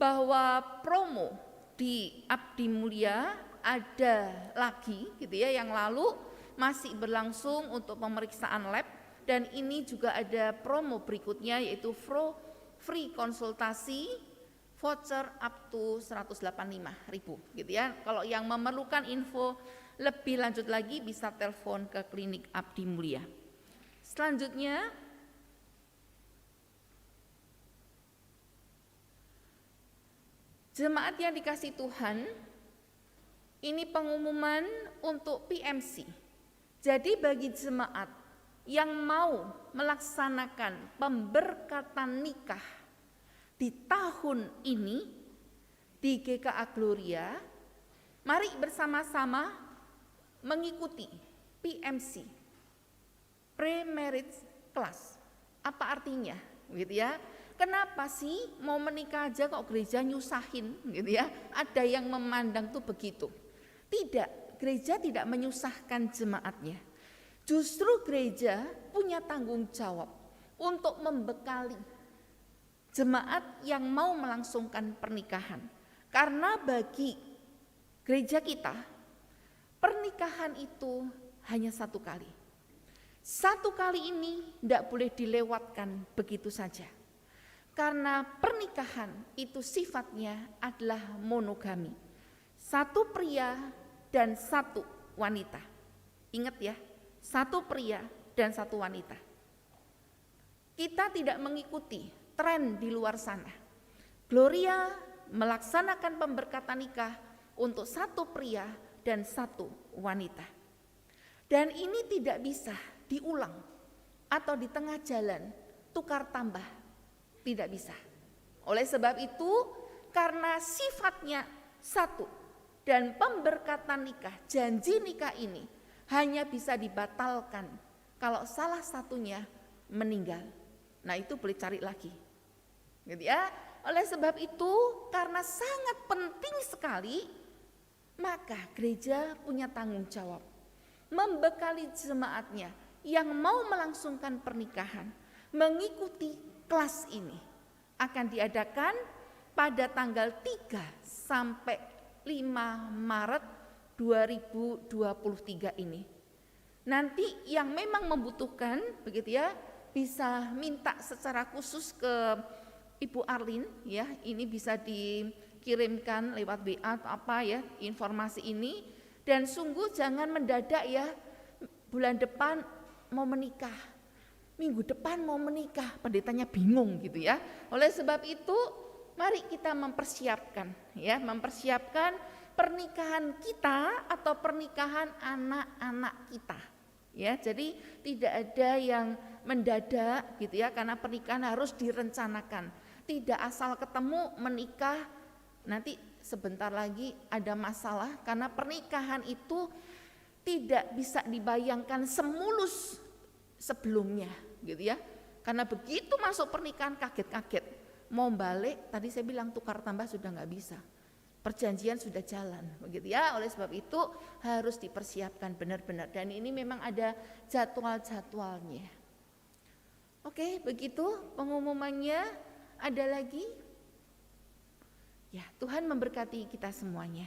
bahwa promo di Abdi Mulia ada lagi gitu ya, yang lalu masih berlangsung untuk pemeriksaan lab, dan ini juga ada promo berikutnya yaitu free konsultasi voucher up to 185.000 gitu ya. Kalau yang memerlukan info lebih lanjut lagi bisa telepon ke klinik Abdi Mulia. Selanjutnya, jemaat yang dikasihi Tuhan, ini pengumuman untuk PMC. Jadi bagi jemaat yang mau melaksanakan pemberkatan nikah di tahun ini di GKA Gloria, mari bersama-sama mengikuti PMC, Pre-Marriage Class. Apa artinya? Gitu ya. Kenapa sih mau menikah aja kok gereja nyusahin gitu ya? Ada yang memandang tuh begitu. Tidak, gereja tidak menyusahkan jemaatnya. Justru gereja punya tanggung jawab untuk membekali jemaat yang mau melangsungkan pernikahan. Karena bagi gereja kita, pernikahan itu hanya satu kali. Satu kali ini tidak boleh dilewatkan begitu saja. Karena pernikahan itu sifatnya adalah monogami. Satu pria dan satu wanita. Ingat ya, satu pria dan satu wanita. Kita tidak mengikuti tren di luar sana. Gloria melaksanakan pemberkatan nikah untuk satu pria dan satu wanita. Dan ini tidak bisa diulang atau di tengah jalan tukar tambah. Tidak bisa. Oleh sebab itu, karena sifatnya satu dan pemberkatan nikah, janji nikah ini hanya bisa dibatalkan kalau salah satunya meninggal. Nah, itu boleh cari lagi. Gitu ya. Oleh sebab itu, karena sangat penting sekali, maka gereja punya tanggung jawab membekali jemaatnya yang mau melangsungkan pernikahan mengikuti kelas ini. Akan diadakan pada tanggal 3 sampai 5 Maret 2023 ini. Nanti yang memang membutuhkan begitu ya, bisa minta secara khusus ke Ibu Arlin ya, ini bisa dikirimkan lewat WA atau apa ya informasi ini, dan sungguh jangan mendadak ya, bulan depan mau menikah, minggu depan mau menikah, pendetanya bingung gitu ya. Oleh sebab itu mari kita mempersiapkan ya, mempersiapkan pernikahan kita atau pernikahan anak-anak kita. Ya, jadi tidak ada yang mendadak gitu ya, karena pernikahan harus direncanakan. Tidak asal ketemu menikah, nanti sebentar lagi ada masalah, karena pernikahan itu tidak bisa dibayangkan semulus sebelumnya gitu ya. Karena begitu masuk pernikahan kaget-kaget, mau balik tadi saya bilang tukar tambah sudah nggak bisa, perjanjian sudah jalan begitu ya. Oleh sebab itu harus dipersiapkan benar-benar, dan ini memang ada jadwal-jadwalnya. Oke, begitu pengumumannya. Ada lagi? Ya, Tuhan memberkati kita semuanya.